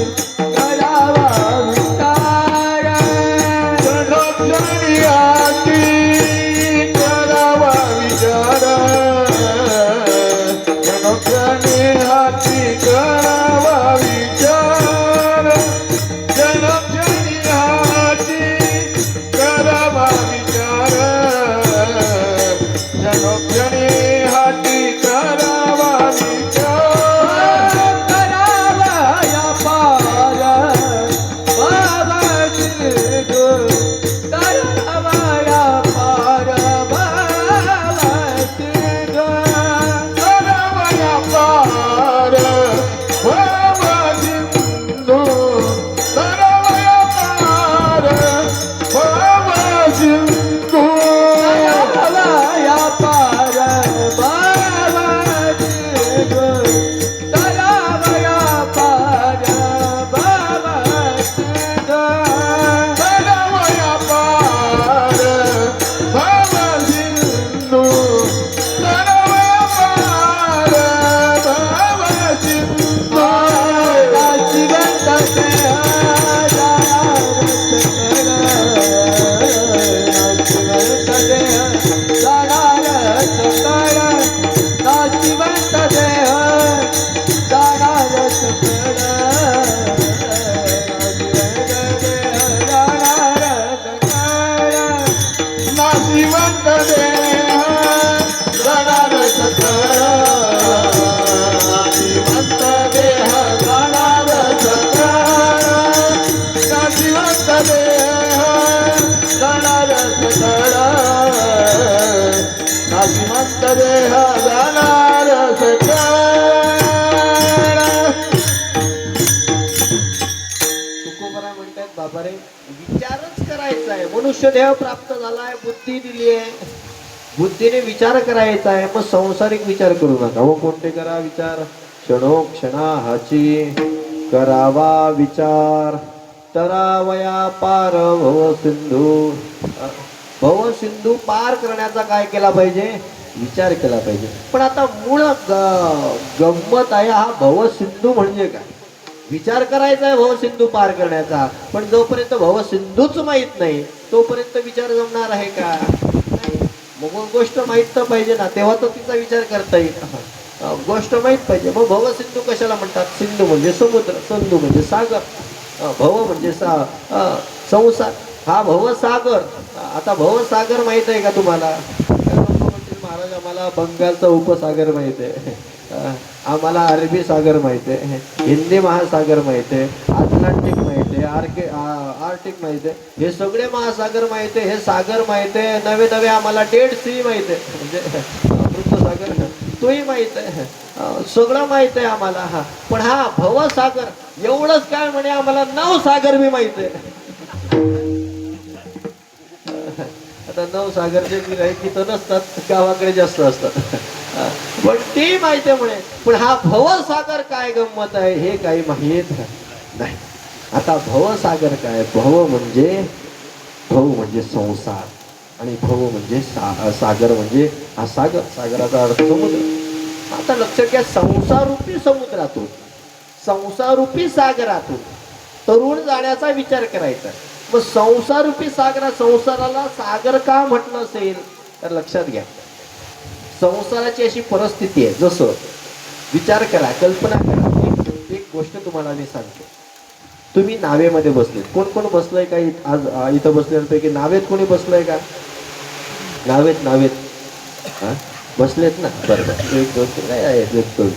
करावा विचार, क्षणक्षणियाची करावा विचार, क्षणक्षणियाची करावा विचार, क्षणक्षणियाची करावा विचार, क्षणक्षणियाची करावा विचार, करावा या पार बाबाची गो, करावा या पार बाबाची गो, करावा या पार बाबाची गो, करावा या पार बाबाची गो, करावा या पार बाबाची गो, करावा या पार बाबाची गो, करावा या पार बाबाची गो, करावा या पार बाबाची गो, काशी गंगाचे नाशिवंत देह जाणार सकळ, नाशिवंत देह जाणार सकळ, नाशिवंत देह जाणार सकळ, नाशिवंत देह जाणार सकळ. तुकोबराय म्हणतात बाबा रे विचारच करायचा आहे. मनुष्य देह प्राप्त झालाय, बुद्धी दिली आहे, बुद्धीने विचार करायचा आहे. मग सांसारिक विचार करू नका. हो कोणते करा विचार? क्षणोक्षणाची करावा विचार, तरावया पार भव सिंधू. भव सिंधू पार करण्याचा काय केला पाहिजे? विचार केला पाहिजे. पण आता मूळ गंमत आहे हा भवसिंधू म्हणजे काय. विचार करायचा आहे भवसिंधू पार करण्याचा, पण जोपर्यंत भवसिंधूच माहीत नाही तोपर्यंत विचार जमणार आहे का. नाही. मग गोष्ट माहीत तर पाहिजे ना, तेव्हा तो तिचा विचार करता येईल. गोष्ट माहीत पाहिजे. मग भवसिंधू कशाला म्हणतात. सिंधू म्हणजे समुद्र, सिंधू म्हणजे सागर, भव म्हणजे संसार, हा भवसागर. आता भवसागर माहित आहे का तुम्हाला. महाराज आम्हाला बंगालचा उपसागर माहित आहे, आम्हाला अरबी सागर माहित आहे, हिंदी महासागर माहित आहे, अटलांटिक माहित आहे, आर्टिक माहित आहे, हे सगळे महासागर माहित आहे, हे सागर माहित आहे. नवे नवे आम्हाला डेड सी माहित आहे, म्हणजे मृतसागर तोही माहित आहे. सगळं माहित आहे आम्हाला. हा पण हा भवसागर एवढंच काय म्हणे, आम्हाला 9 सागर बी माहित आहे. आता 9 सागरचे गिऱ्हाईक तिथं नसतात, गावाकडे जास्त असतात, पण ते माहिती आहे म्हणे. पण हा भवसागर काय गंमत आहे हे काही माहीत नाही. आता भवसागर काय. भव म्हणजे संसार, आणि भव म्हणजे सागर म्हणजे हा सागर, सागराचा अर्थ समुद्र. आता लक्षात घ्या, संसारूपी समुद्रातून, संसारूपी सागरातून तरुण जाण्याचा विचार करायचा. मग संसारूपी संसाराला सागर का म्हटलं असेल तर लक्षात घ्या, संसाराची अशी परिस्थिती आहे. जसं विचार करा, कल्पना करा. एक गोष्ट तुम्हाला मी सांगतो. तुम्ही नावेमध्ये बसलेत. कोण कोण बसलंय का आज इथं बसलेल्यांपैकी नावेत कोणी बसलंय का. नावेत बसलेत ना. बरोबर. एक दोन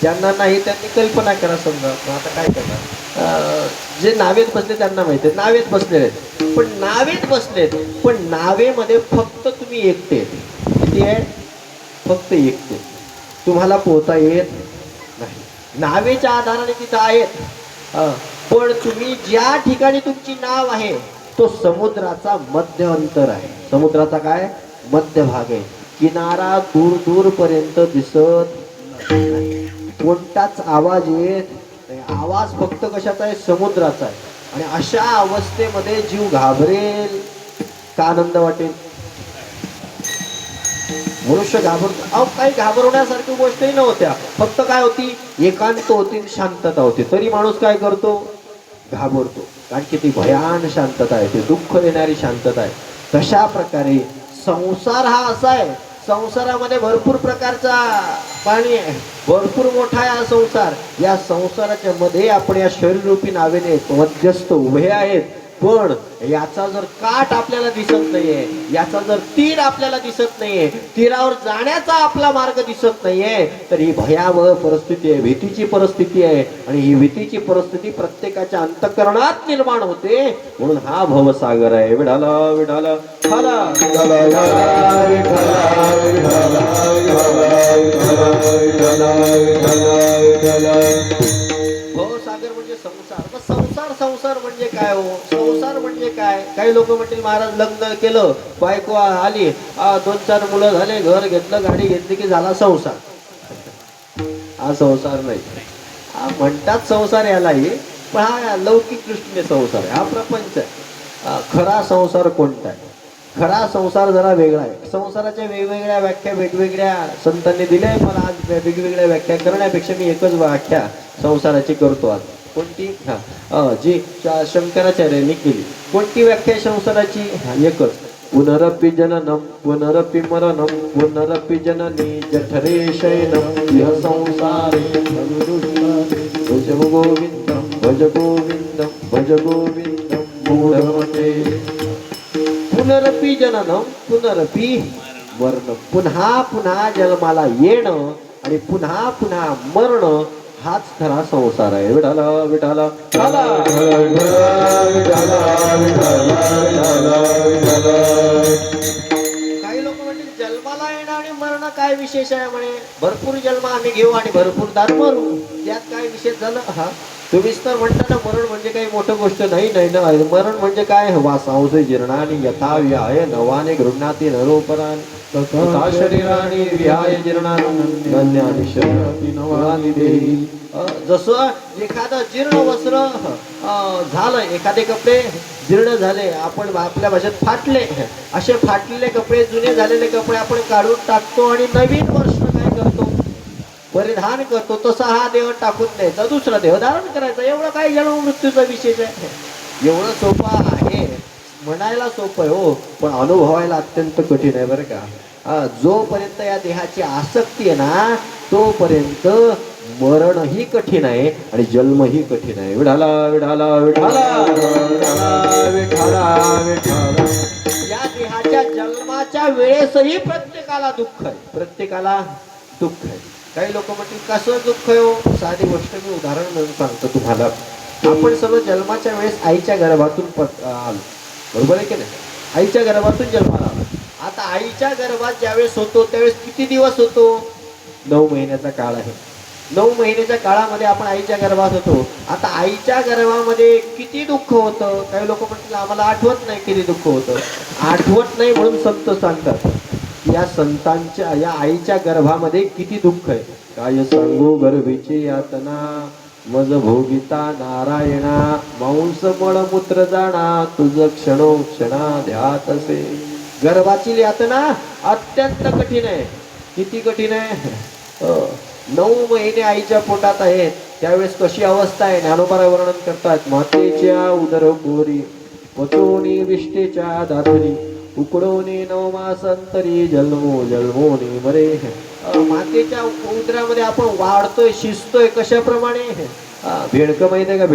ज्यांना नाही त्यांनी कल्पना करा. समजा आता काय करणार. जे नावेत बसले त्यांना माहिती आहे नावेत बसलेले आहेत. पण नावेत बसलेत, पण नावेमध्ये फक्त तुम्ही एकटे. किती आहे. फक्त एकटे. तुम्हाला पोहता येत नाही. नावेच्या आधाराने तिथं आहेत, पण तुम्ही ज्या ठिकाणी तुमची नाव आहे तो समुद्राचा मध्य अंतर आहे. समुद्राचा काय मध्यभाग आहे. किनारा दूर पर्यंत दिसत नाही. कोणताच आवाज येत नाही. आवाज फक्त कशाचा आहे. समुद्राचा आहे. आणि अशा अवस्थेमध्ये जीव घाबरेल का आनंद वाटेल. मनुष्य घाबरतो. अहो काही घाबरवण्यासारखी गोष्टही नव्हत्या. फक्त काय होती, एकांत होती, शांतता होती. तरी माणूस काय करतो, घाबरतो. कारण की ती भयान शांतता आहे, ती दुःख देणारी शांतता आहे. तशा प्रकारे संसार हा असा आहे. संसारामध्ये भरपूर प्रकारचा पाणी आहे, भरपूर मोठा आहे हा संसार. या संसाराच्या मध्ये आपण या शरीररूपी नावेने मध्यस्थ उभे आहेत. पण याचा जर काठ आपल्याला दिसत नाहीये, याचा जर तीर आपल्याला दिसत नाहीये, तीरावर जाण्याचा आपला मार्ग दिसत नाहीये, तर ही भयावह परिस्थिती आहे, भीतीची परिस्थिती आहे. आणि ही भीतीची परिस्थिती प्रत्येकाच्या अंतःकरणात निर्माण होते. म्हणून हा भवसागर आहे. विठाला विठाला हाला भवसागर म्हणजे संसार. संसार म्हणजे काय हो. संसार म्हणजे काय. काही लोक म्हणतील महाराज लग्न केलं, बायको आली, 2-4 मुलं झाले, घर घेतलं, गाडी घेतली की झाला संसार. हा संसार नाही. हा म्हणतात संसार यालाही, पण हा लौकिक दृष्टीने संसार आहे, हा प्रपंच आहे. खरा संसार कोणता आहे. खरा संसार जरा वेगळा आहे. संसाराच्या वेगवेगळ्या व्याख्या वेगवेगळ्या संतांनी दिल्या आहे. मला आज वेगवेगळ्या व्याख्या करण्यापेक्षा मी एकच व्याख्या संसाराची करतो आज. कोणती जी शंकराचार्यांनी केली. कोणती व्याख्या संसाराची. एकच. पुनरपि जननम पुनरपि मरणम पुनरपि जननी जठरे शयनम यह संसारे भज गोविंदम भज गोविंदम भज गोविंदम मूढमते. पुनरपि जननम पुनरपि मरणम. पुन्हा पुन्हा जन्माला येणं आणि पुन्हा पुन्हा मरण हाच खरा संसार आहे. विठाला विठाला काही लोक म्हणतील जन्माला येणं आणि मरण काय विशेष आहे म्हणे. भरपूर जन्म आम्ही घेऊ आणि भरपूर दार मरू, त्यात काय विशेष झालं. हा तुम्हीच तर म्हणता ना मरण म्हणजे काही मोठं गोष्ट नाही नाही ना मरण म्हणजे काय वासांश जीर्णानी यथा व्याय नवाने गृह्णाती नरोपरान तथा शरीराने विहाय जीर्णानी शरीराती नवानी देही जसं एखादं जीर्ण वस्त्र झालं एखादे कपडे जीर्ण झाले आपण आपल्या भाषेत फाटले असे फाटलेले कपडे जुने झालेले कपडे आपण काढून टाकतो आणि नवीन वर्ष काय करतो परिधान करतो तसा हा देह टाकून द्यायचा दुसरा देह धारण करायचा एवढं काय जन्म मृत्यूचा विशेष आहे एवढं सोपं आहे म्हणायला सोपं आहे हो पण अनुभवायला अत्यंत कठीण आहे बरं का जोपर्यंत या देहाची आसक्ती आहे ना तोपर्यंत मरणही कठीण आहे आणि जन्मही कठीण आहे विठाला विठाला विठाला विठाला विठाला या देहाच्या जन्माच्या वेळेसही प्रत्येकाला दुःख आहे प्रत्येकाला दुःख आहे काही लोक म्हणतील कसं दुःख आहे हो साधी गोष्ट मी उदाहरण म्हणून सांगतो तुम्हाला आपण सर्व जन्माच्या वेळेस आईच्या गर्भातून आलो बरोबर आहे की नाही आईच्या गर्भातून जन्माला आलो आता आईच्या गर्भात ज्यावेळेस होतो त्यावेळेस किती दिवस होतो 9 महिन्याचा काळ आहे 9 महिन्याच्या काळामध्ये आपण आईच्या गर्भात होतो आता आईच्या गर्भामध्ये किती दुःख होतं काही लोक म्हणतील आम्हाला आठवत नाही किती दुःख होतं आठवत नाही म्हणून संत सांगतात या संतांच्या या आईच्या गर्भामध्ये किती दुःख आहे काय सांगू गर्भीची यातना मज भोगिता नारायणा मांस मळमूत्र जाणा तुझ क्षणोक्षणा ध्यात असे गर्भाची यातना अत्यंत कठीण आहे किती कठीण आहे 9 महिने आईच्या पोटात आहेत त्यावेळेस कशी अवस्था आहे ज्ञानोबा वर्णन करतात मातेच्या उदर कोरी पचोनी विष्टेच्या दातरी उकडोनी 9 मासांतरी जन्मोनी मरे मातेच्या उदरामध्ये आपण वाढतोय शिजतोय कशाप्रमाणे भेडकं माहिती आहे का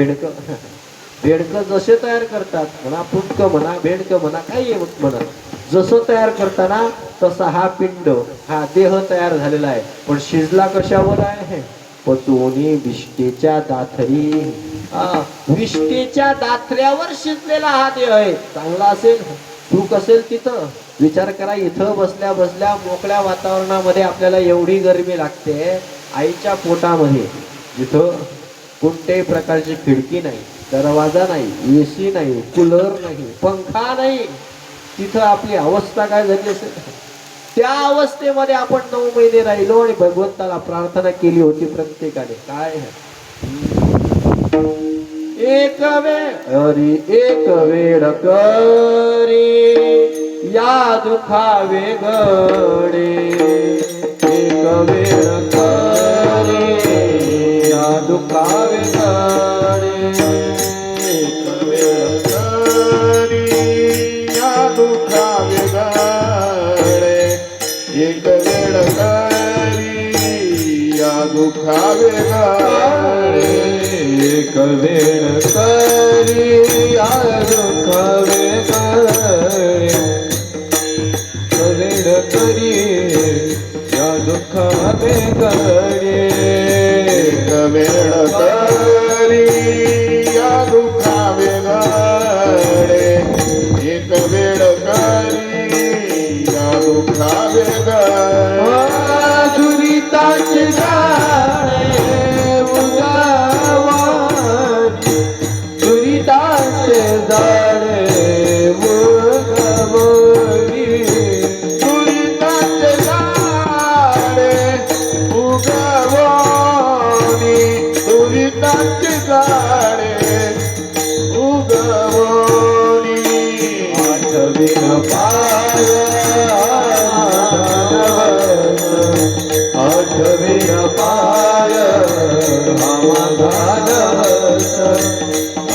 भेडकं जसे तयार करतात म्हणा पुटकं म्हणा भेडकं म्हणा काही म्हणा जसं तयार करताना तसा हा पिंड हा देह तयार झालेला आहे पण शिजला कशावर आहे पचोनी विष्टेच्या दाथरी विष्टेच्या दाथऱ्यावर शिजलेला हा देह आहे चांगला असेल सुख असेल तिथं विचार करा इथं बसल्या बसल्या मोकळ्या वातावरणामध्ये आपल्याला एवढी गरमी लागते आईच्या पोटामध्ये जिथं कोणत्याही प्रकारची खिडकी नाही दरवाजा नाही एसी नाही कूलर नाही पंखा नाही तिथं आपली अवस्था काय झाली असेल त्या अवस्थेमध्ये आपण 9 महिने राहिलो आणि भगवंताला प्रार्थना केली होती प्रत्येकाने काय एक वेळ करी या दुखावे गडे एक वेळ करी या दुखावे गडे एक वेळ करी या दुखावे गडे एक वेळ करी या दुखावे गडे एक वेळ करी या दुखावे गडे वेळ करी या दुखावे गडे एक वेळ करी या दुखावे गडे एक वेळ करी या दुखावे गडे दुरिताचे जाणे दुरिताचे जाणे दुरिताचे झाडे उगवणी दुरिताचे झाडे उगवणी आठवीन पाय आठवीन पाय हा माझा नवस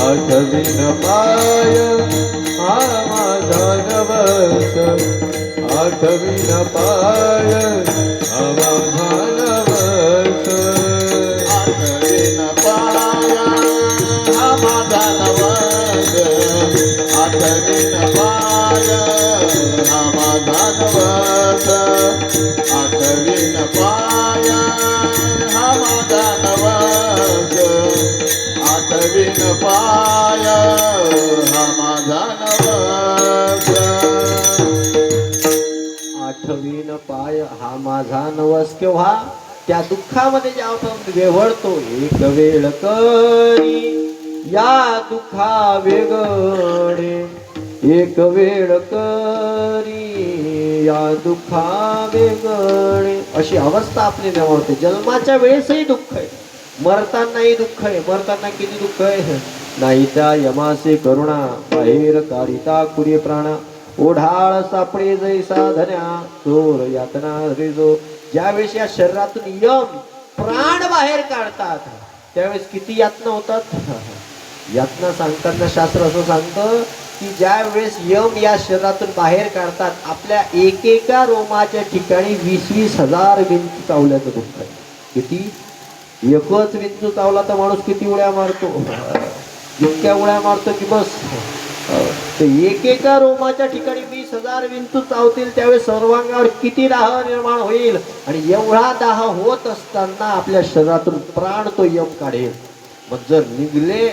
आठवीन पाय हा माझा नवस आठवीन पाय हा माझा नवस आठवीन पाया हा माझा नवस आठवीन पाया हा माझा नवस आठवीन पाया हा माझा नवस आठवीन पाया हा माझा नवस आठवीन पाय हा माझा नवस केव्हा त्या दुःखामध्ये जे आपण वेवळतो एक वेळ करी या दुःखा वेगळे, एक वेळ करी या दुःखा वेगळे, अशी अवस्था आपली नेवळते. जन्माच्या वेळेसही दुःख आहे, मरतानाही दुःख आहे. मरताना किती दुःख आहे? नाही त्या यमासे करुणा बाहेर काढिता कुरी प्राणा, ओढाळ सापडे जैसा धन्या चोर यातना रिजो. ज्यावेळेस या शरीरातून यम प्राण बाहेर काढतात त्यावेळेस किती यातना होतात. यातना सांगताना शास्त्र असं सांगतं की ज्या वेळेस यम या शरीरातून बाहेर काढतात आपल्या एकेका रोमाच्या ठिकाणी 20-20 हजार विंचू चावल्याचं दुःख आहे. किती? एकच विंचू चावला तर माणूस किती उड्या मारतो, इतक्या उड्या मारतो की बस. तर एकेका रोमाच्या ठिकाणी 20,000 विंचू चावतील त्यावेळेस सर्वांगावर किती दाह निर्माण होईल. आणि एवढा दाह होत असताना आपल्या शरीरातून प्राण तो यम काढेल. मग जर निघले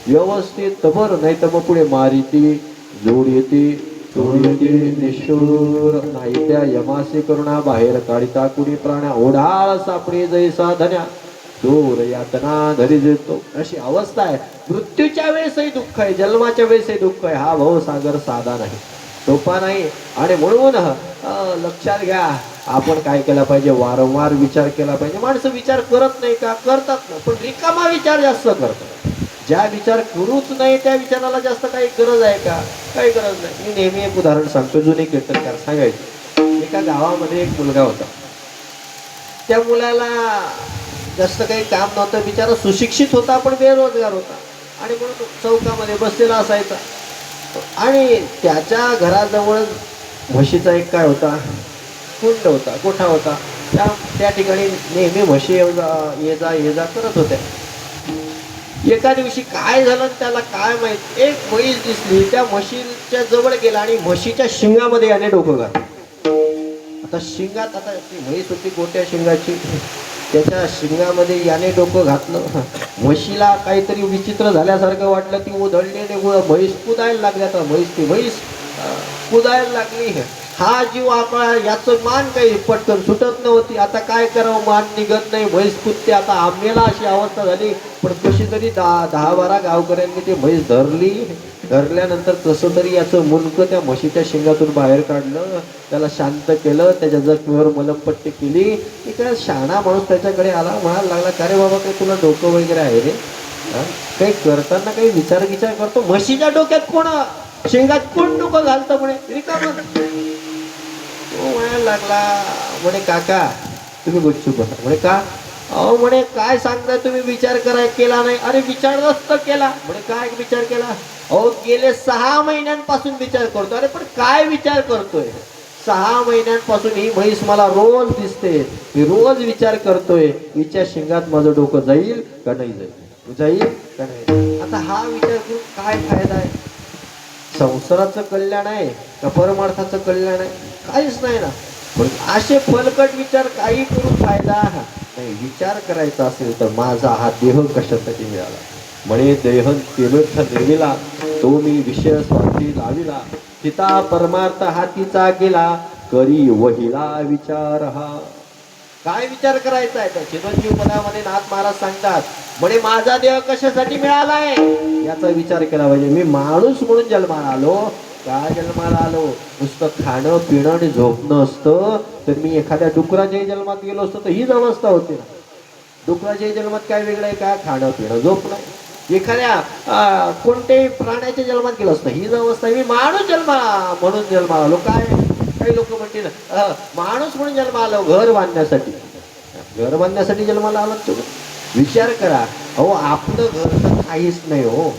व्यवस्थित तर बरं, नाही तर मग पुढे मारिती जोड येते तोड येते निष्ठूर. नाही त्या यमासे करुणा बाहेर काढिता कुणी प्राण्या, ओढाळ सापडे जैसा धन्या चोर यातना धरी देतो. अशी अवस्था आहे. मृत्यूच्या वेळेसही दुःख आहे, जन्माच्या वेळेसही दुःख आहे. हा भवसागर साधा नाही, सोपा नाही. आणि म्हणून लक्षात घ्या, आपण काय केला पाहिजे? वारंवार विचार केला पाहिजे. माणसं विचार करत नाही का? करतात ना, पण रिकामा विचार जास्त करतात. ज्या विचार करूच नाही त्या विचाराला जास्त काही गरज आहे का? काही गरज नाही. मी नेहमी एक उदाहरण सांगतो. जुने कीर्तनकार सांगायचे, एका गावामध्ये एक मुलगा होता. त्या मुलाला जास्त काही काम नव्हतं, बिचारा सुशिक्षित होता पण बेरोजगार होता. आणि म्हणून चौकामध्ये बसलेला असायचा. आणि त्याच्या घराजवळ म्हशीचा एक काय होता, कुंड होता, गोठा होता. त्या ठिकाणी नेहमी म्हशी ये जा करत होत्या. एका दिवशी काय झालं त्याला काय माहित, एक म्हैस दिसली, त्या म्हशीच्या जवळ गेला आणि म्हशीच्या शिंगामध्ये याने डोकं घातलं. आता शिंगात, आता ती म्हैस होती गोट्या शिंगाची, त्याच्या शिंगामध्ये याने डोकं घातलं. म्हशीला काहीतरी विचित्र झाल्यासारखं वाटलं. ती उधळली, म्हैस कुदायला लागली. आता म्हैस कुदायला लागली. हा जीव आपला, याचं मान काही पटकन सुटत नव्हती. आता काय करावं, मान निघत नाही, म्हैस कुदते. आता आम्हाला अशी अवस्था झाली. पण कशी तरी 10-12 गावकऱ्यांनी ती म्हैस धरल्यानंतर कसं तरी याचं मुंडकं त्या म्हशीच्या शिंगातून बाहेर काढलं, त्याला शांत केलं, त्याच्या जखमीवर मलमपट्टी केली. इकडे शहाणा माणूस त्याच्याकडे आला, म्हणायला लागला, का रे बाबा, काही तुला डोकं वगैरे आहे रे? काही करताना काही विचार करतो? म्हशीच्या डोक्यात कोण, शिंगात कोण डोकं घालतं म्हणे, रिकामं. तो म्हणायला लागला, म्हणे काका तुम्ही गुपचूप बसा. म्हणे का? अहो म्हणे, काय सांगताय तुम्ही, विचार केला नाही? अरे विचार नसतं केला. म्हणे काय विचार केला? अहो गेले 6 महिन्यांपासून विचार करतो. अरे पण काय विचार करतोय? 6 महिन्यांपासून ही म्हैस मला रोज दिसते, मी रोज विचार करतोय, हिच्या शिंगात माझं डोकं जाईल का नाही जाईल का नाही. आता हा विचार करून काय फायदा आहे? संसाराचं कल्याण आहे का परमार्थाचं कल्याण आहे? काहीच नाही ना. पण असे फलकट विचार काही करून फायदा नाही. विचार करायचा असेल तर माझा हा देह कशासाठी मिळाला? म्हणे देहन तीर्थ निर्मिला, तो मी विषय स्वार्थी लाविला, तिता परमार्थ हातीचा गेला, करी वहिला विचार हा. काय विचार करायचा आहे? त्या चिरंजीव पदामध्ये नाथ महाराज सांगतात, म्हणे माझा देह कशासाठी मिळालाय याचा विचार केला पाहिजे. मी माणूस म्हणून जन्माला आलो. काय जन्माला आलो? नुसतं खाणं पिणं आणि झोपणं असतं तर मी एखाद्या डुकराच्याही जन्मात गेलो असतो तर हीच अवस्था होती ना. डुकराच्याही जन्मात काय वेगळं आहे का? खाणं पिणं झोपणं. एखाद्या कोणत्याही प्राण्याच्या जन्मात गेलो असतं हीच अवस्था. मी माणूस म्हणून जन्माला आलो. काय काही लोक म्हणतील माणूस म्हणून जन्माला आलो घर बांधण्यासाठी. घर बांधण्यासाठी जन्माला आलो तुम्ही? विचार करा. अहो आपलं घर तर काहीच नाही हो.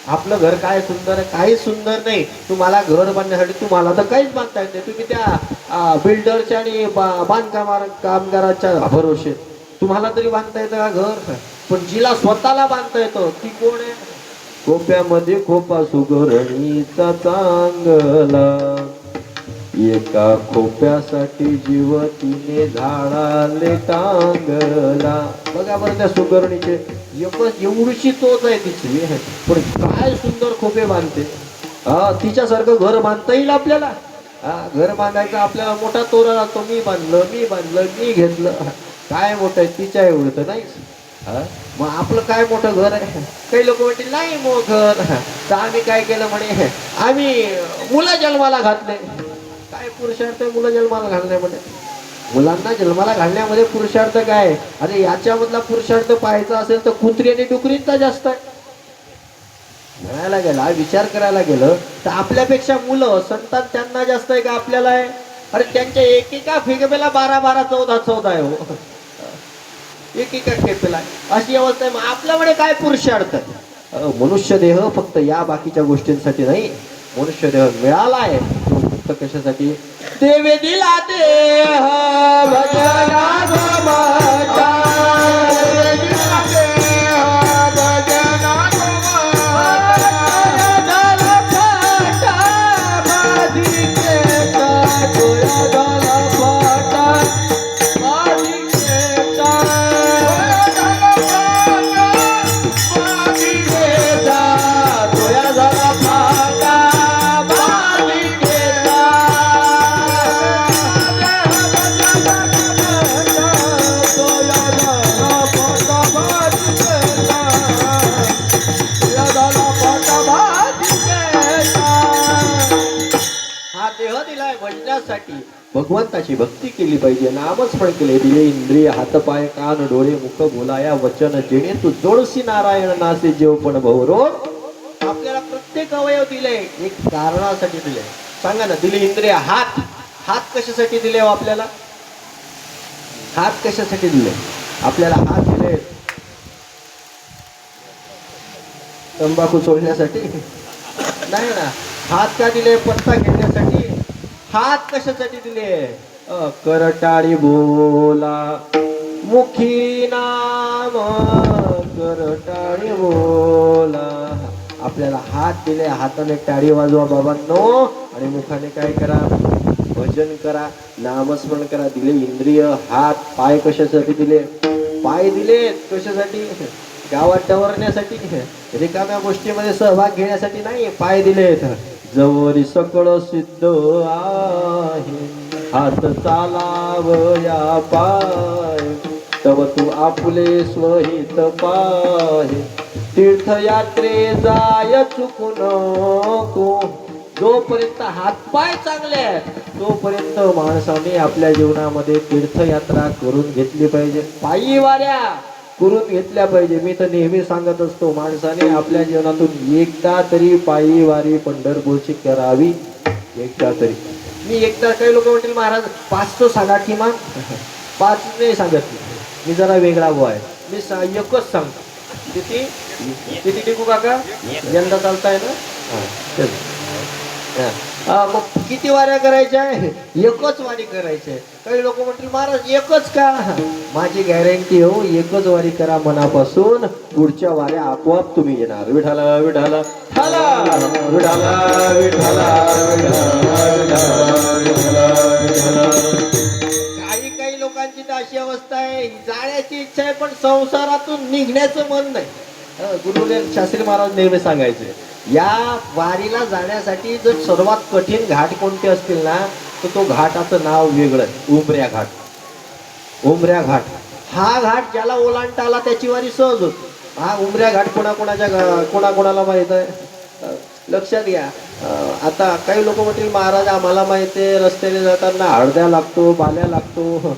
आपलं घर काय सुंदर आहे? काही सुंदर नाही. तुम्हाला घर बांधण्यासाठी तुम्हाला तर काहीच बांधता येत नाही. तुम्ही त्या बिल्डरच्या आणि कामगाराच्या भरोसे तुम्हाला तरी बांधता येतं का घर? पण जिला स्वतःला बांधता येतं ती कोण आहे? खोप्यामध्ये खोपा सुगरणीचा चांगला, एका खोप्यासाठी जीव तिने झाडाले टांगला. बघा बरं त्या सुगरणीचे एवढीशी तोच आहे तिची, पण काय सुंदर खोपे बांधते. तिच्यासारखं घर बांधता येईल आपल्याला? घर बांधायचं आपल्याला मोठा तोरा लागतो, मी बांधलं मी घेतलं. काय मोठं आहे, तिच्या एवढं नाही. मग आपलं काय मोठं घर आहे. काही लोक म्हणतील नाही मग घर. तर आम्ही काय केलं म्हणे, आम्ही मुलं जन्माला घातले. काय पुरुषार्थ आहे मुलं जन्माला घालण्यामध्ये? मुलांना जन्माला घालण्यामध्ये पुरुषार्थ काय? अरे याच्यामधला पुरुषार्थ पाहायचा असेल तर कुत्री आणि डुकरींचा जास्त आहे. म्हणायला गेला, विचार करायला गेलं तर आपल्यापेक्षा मुलं संतान त्यांना जास्त आहे का आपल्याला आहे? अरे त्यांच्या एकेका फिगेला 12 14 आहे हो. एकेका खेपेला अशी अवस्था आहे. मग आपल्याकडे काय पुरुषार्थ? मनुष्य देह फक्त या बाकीच्या गोष्टींसाठी नाही. मनुष्य देह मिळाला आहे फक्त कशासाठी? देवे दिला देह भजना भगवंताची भक्ती केली पाहिजे. नामस्मरण केले दिले इंद्रिय हातपाय कान डोळे मुख बोलाया वचन जेणे तू जोडसी नारायण नासे जेव पण भवरोग. आपल्याला प्रत्येक अवयव दिले एक कारणासाठी दिले. सांगा ना, दिले इंद्रिय. हात कशासाठी दिले हो आपल्याला? हात कशासाठी दिले आपल्याला? हात दिले तंबाखू सोडण्यासाठी नाही ना. हात का दिले? पत्ता घेण्यासाठी. हात कशासाठी दिले? करटाळी बोला मुखी नाम करटाळी बोला. आपल्याला हात दिले, हाताने टाळी वाजवा बाबांनो, आणि मुखाने काय करा? भजन करा, नामस्मरण करा. दिले इंद्रिय. हात. पाय कशासाठी दिले? पाय दिले कशासाठी? गावात डवरण्यासाठी, रिकाम्या गोष्टीमध्ये सहभाग घेण्यासाठी नाही. पाय दिलेत जवरी सकळ सिद्ध आहे, हात चालावया पाय, तव तू आपुले स्वहित पाहे, तीर्थयात्रे जाय चुकू नको. जोपर्यंत हातपाय चांगले आहेत तोपर्यंत माणसाने आपल्या जीवनामध्ये तीर्थयात्रा करून घेतली पाहिजे. पायी वाऱ्या करून घेतल्या पाहिजे. मी तर नेहमी सांगत असतो, माणसाने आपल्या जीवनातून एकदा तरी पायी वारी पंढरपूरची करावी. एकदा तरी. मी एकदा, काही लोक म्हणतील महाराज 5 तर सांगा किमान. 5 नाही सांगत मी जरा वेगळा बुवा आहे. मी एकच सांगतो. किती टिकू काका? यंदा चालताय ना? मग किती वाऱ्या करायच्या? एकच वारी करायची. काही लोक म्हणतील महाराज एकच का? माझी गॅरंटी हो, एकच वारी करा मनापासून, पुढच्या वाऱ्या आपोआप तुम्ही येणार. विठाला विठाला ठाला, विठाला विठाला काही लोकांची तर अशी अवस्था आहे, जाण्याची इच्छा आहे पण संसारातून निघण्याचं मन नाही. गुरुदेव शास्त्री महाराज नेहमी सांगायचे, या वारीला जाण्यासाठी जर सर्वात कठीण घाट कोणते असतील ना, तर तो घाटाचं नाव वेगळं आहे. उमऱ्या घाट. उमऱ्या घाट हा घाट ज्याला ओलांडता आला त्याची वारी सहज होत. हा उमऱ्या घाट कोणाकोणाला माहित आहे? लक्षात घ्या. आता काही लोक म्हणतील महाराज आम्हाला माहिती आहे, रस्त्याने जाताना हळद्या लागतो, बाल्या लागतो,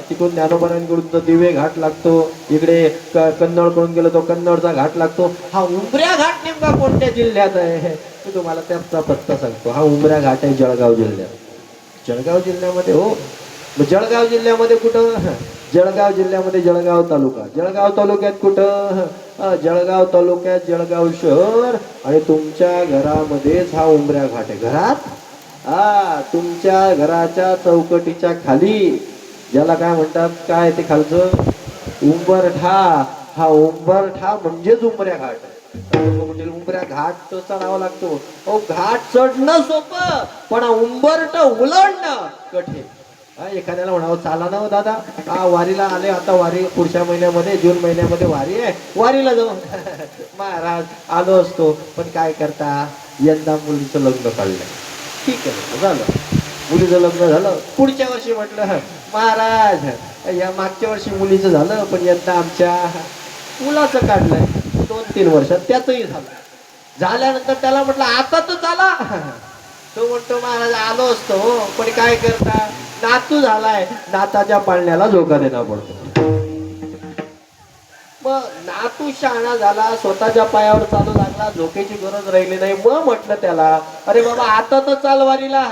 तिकडून ज्ञानोबांकडून तर दिवे घाट लागतो, इकडे कन्नडकडून गेलो तो कन्नडचा घाट लागतो. हा उमऱ्या घाट नेमका कोणत्या जिल्ह्यात आहे? मी तुम्हाला त्याचा पत्ता सांगतो. हा उमऱ्या घाट आहे जळगाव जिल्ह्यात. जळगाव जिल्ह्यामध्ये. हो, जळगाव जिल्ह्यामध्ये कुठं? जळगाव जिल्ह्यामध्ये जळगाव तालुका. जळगाव तालुक्यात कुठं? जळगाव तालुक्यात जळगाव शहर. आणि तुमच्या घरामध्येच हा उमऱ्या घाट आहे. घरात तुमच्या घराच्या चौकटीच्या खाली, ज्याला काय म्हणतात, काय ते खालचं? उंबरठा. हा उंबरठा म्हणजेच उमऱ्या घाट आहे. म्हणजे उंबऱ्या घाट तर चढावा लागतो. हो, घाट चढणं सोपं, पण उंबरठ उलटणं कठीण. एखाद्याला म्हणावं चाला ना दादा, वारीला आले, आता वारी पुढच्या महिन्यामध्ये, जून महिन्यामध्ये वारी आहे, वारीला जाऊ. महाराज आलो असतो, पण काय करता, यंदा मुलीचं लग्न काढलंय. ठीक आहे झालं, मुलीचं लग्न झालं. पुढच्या वर्षी म्हटलं महाराज या मागच्या वर्षी मुलीचं झालं पण यंदा आमच्या मुलाचं काढलंय. 2-3 वर्षात त्याचंही झालं. झाल्यानंतर त्याला म्हटलं आता तर चला. तो म्हणतो महाराज आलो असतो हो, पण काय करता नातू झालाय, नाताच्या पाळण्याला झोका देणं पडतो. मग नातू शहाणा झाला, स्वतःच्या पायावर चालू लागला, झोकेची गरज राहिली नाही. मग म्हटलं त्याला अरे बाबा आता तर चाल वारीला.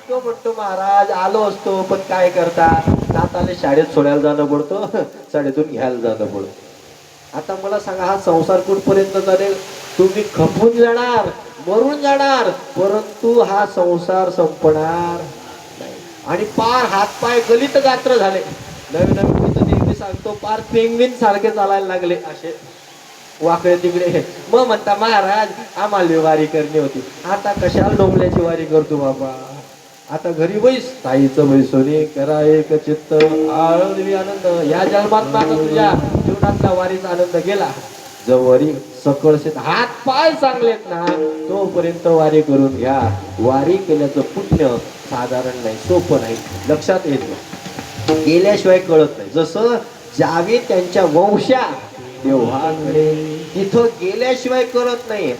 तो म्हणतो महाराज आलो असतो पण काय करता नाताले शाळेत सोडायला जाणं पडतं, शाळेतून घ्यायला जाणं पडतं. आता मला सांगा हा संसार कुठपर्यंत चालेल? तुम्ही खपून जाणार, मरून जाणार, परंतु हा संसार संपणार नाही. आणि पार हातपाय गलित गात्र झाले. नवीन नवीन मी तर नेहमी सांगतो पार पेंग्विन सारखे चालायला लागले असे वाकडे तिकडे. मग म्हणता महाराज आम्हाला वारी करणी होती. आता कशाला डोंबल्याची वारी करतो बाबा, आता घरी बैस ताईचं बैसोनी करा एक चित्त आळंदवी आनंद. या जन्मात माझा तुझ्या जीवनातला वारीचा आनंद गेला. जवरी सकळ शेत हात पाय चांगलेत ना तोपर्यंत वारी करून घ्या. वारी केल्याचं पुण्य साधारण नाही, सोपं नाही, लक्षात येत नाही, गेल्याशिवाय कळत नाही. जसं जावे त्यांच्या वंशा देवाकडे, तिथं गेल्याशिवाय करत नाही.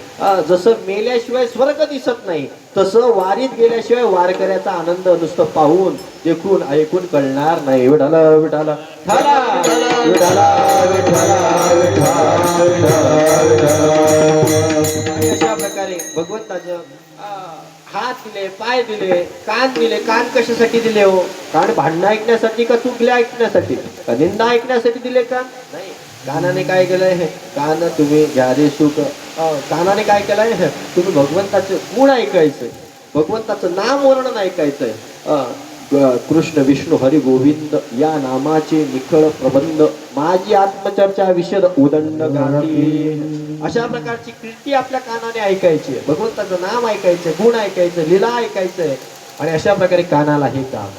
जसं मेल्याशिवाय स्वर्ग दिसत नाही, तसं वारीत गेल्याशिवाय वारकऱ्याचा आनंद नुसतं पाहून देखून ऐकून कळणार नाही. विठाला विठाला ठाला विठाला विठाला आणि अशा प्रकारे भगवंताचं हात दिले, पाय दिले, कान दिले. कान कशासाठी दिले हो? कान भांडणं ऐकण्यासाठी का चुकल्या ऐकण्यासाठी का निंदा ऐकण्यासाठी दिले का? नाही. कानाने काय केलंय? कान तुम्ही घ्या रे सुख. कानाने काय केलंय? तुम्ही भगवंताचे गुण ऐकायचंय, भगवंताचं नाम वर्णन ऐकायचंय. कृष्ण विष्णू हरी गोविंद या नामाचे निखळ प्रबंध, माझी आत्मचर्चा विशद उदंड गाठी. अशा प्रकारची कीर्ती आपल्या कानाने ऐकायची, भगवंताचं नाम ऐकायचंय, गुण ऐकायचं, लीला ऐकायचंय. आणि अशा प्रकारे कानाला हे काम.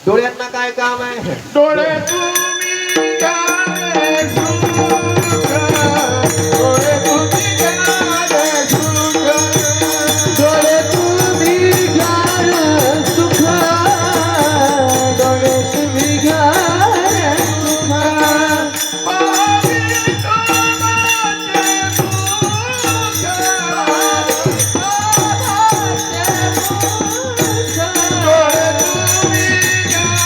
डोळ्यांना काय काम आहे? डोळे तुम्ही घ्यावे सुख, डोळे तुम्ही घ्यावे सुख, डोळे तुम्ही घ्यावे सुख, डोळे तुम्ही घ्यावे सुख. पाहावे तोमाचे सुख, पाहावे सुख, डोळे तुम्ही घ्यावे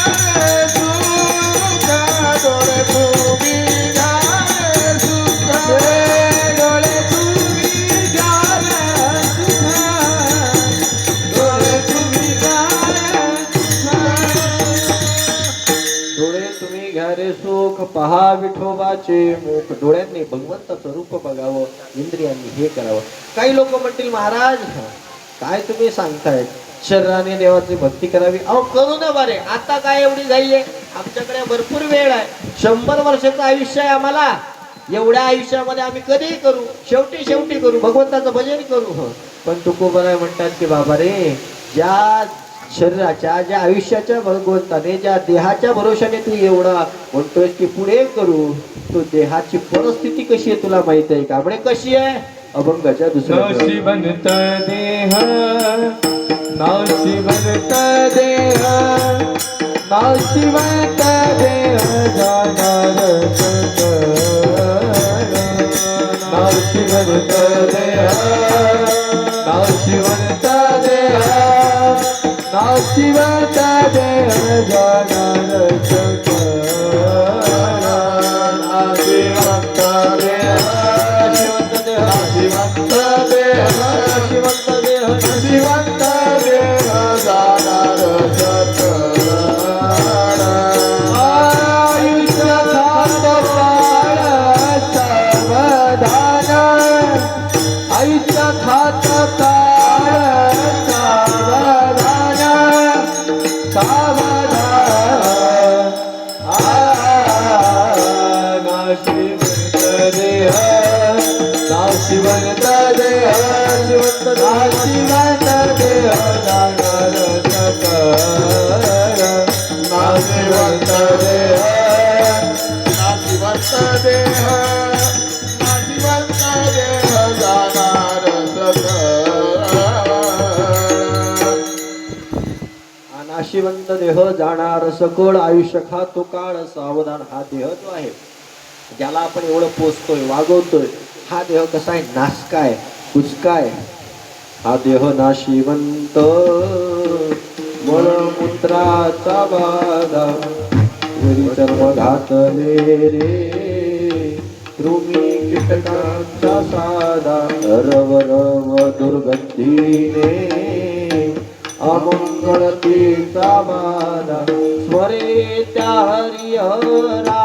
सुख, डोळे तुम्ही घ्यावे सुख, डोळे तुम्ही घ्यावे सुख, डोळे तुम्ही घ्यावे सुख. डोळे तुम्ही घ्या रे सुख, पहा विठोबाचे मुख. डोळ्यांनी भगवंताचं रूप बघावं, इंद्रियांनी हे करावं. काही लोक म्हणतील महाराज काय तुम्ही सांगताय, शरीराने देवाची भक्ती करावी. अहो करू ना बरे, आता काय एवढी घाई आहे? आमच्याकडे भरपूर वेळ आहे. 100 वर्षाचं आयुष्य आहे आम्हाला. एवढ्या आयुष्यामध्ये आम्ही कधीही करू, शेवटी करू, भगवंताचं भजन करू. पण तुकोबराय म्हणतात की बाबा रे, ज्या शरीराच्या, ज्या आयुष्याच्या भगवंताने, ज्या देहाच्या भरोशाने तू एवढा म्हणतोय की पुढे करू, तो देहाची परिस्थिती कशी आहे तुला माहित आहे का? म्हणजे कशी आहे? अभंगाच्या दुसऱ्या नाशिवंत देह, नाशिवंत देह, नाशिवंत देह जाणार नाशिवंत देह, नाशिवंत देह, नाशिवंत देह जाणार नाशिवंत देह, नाशिवंत देह, नाशिवंत देह, नाशिवंत देह जाणार आयुष्य खात काळ सावधान, आयुष्य खात काळ सावधान, सावधान. नाशिवंत देह, नाशिवंत देह, नाशिवंत देह जाणार नाशिवंत देह, नाशिवंत देह, नाशिवंत देह जाणार सकळ. नाशिवंत देह जाणार सकळ आयुष्य खातो काळ सावधान. हा देह जो आहे ज्याला आपण एवढं पोचतोय वागवतोय, हा देह कसा आहे? नासकाय, कुचकाय. हा देह नाशिवंत मळमूत्राचा बाधा, वरी चर्म घातले रे कृमी कीटकांचा साधा. रव रव दुर्गंधीने अमंगळतेचा बाधा, स्वरे त्या हरिहरा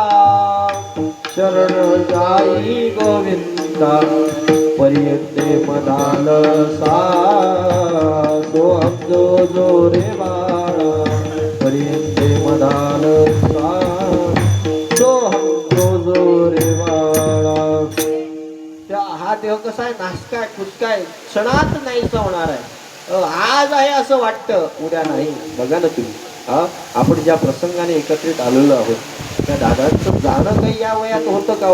शरण जाई गोविंदा. पर्यंते मदाल सा सोहम जो रे बाळा, पर्यंते मदाल सा सोहम जो रे बाळा. हा देह कसा आहे? नासकाय, कुचकाय, क्षणात नाहीसा होणार आहे. आज आहे असं वाटतं, उद्या नाही. बघा ना तुम्ही, आपण ज्या प्रसंगाने एकत्रित आलेलो आहोत त्या दादांचं जाणं काही या वयात होतं का?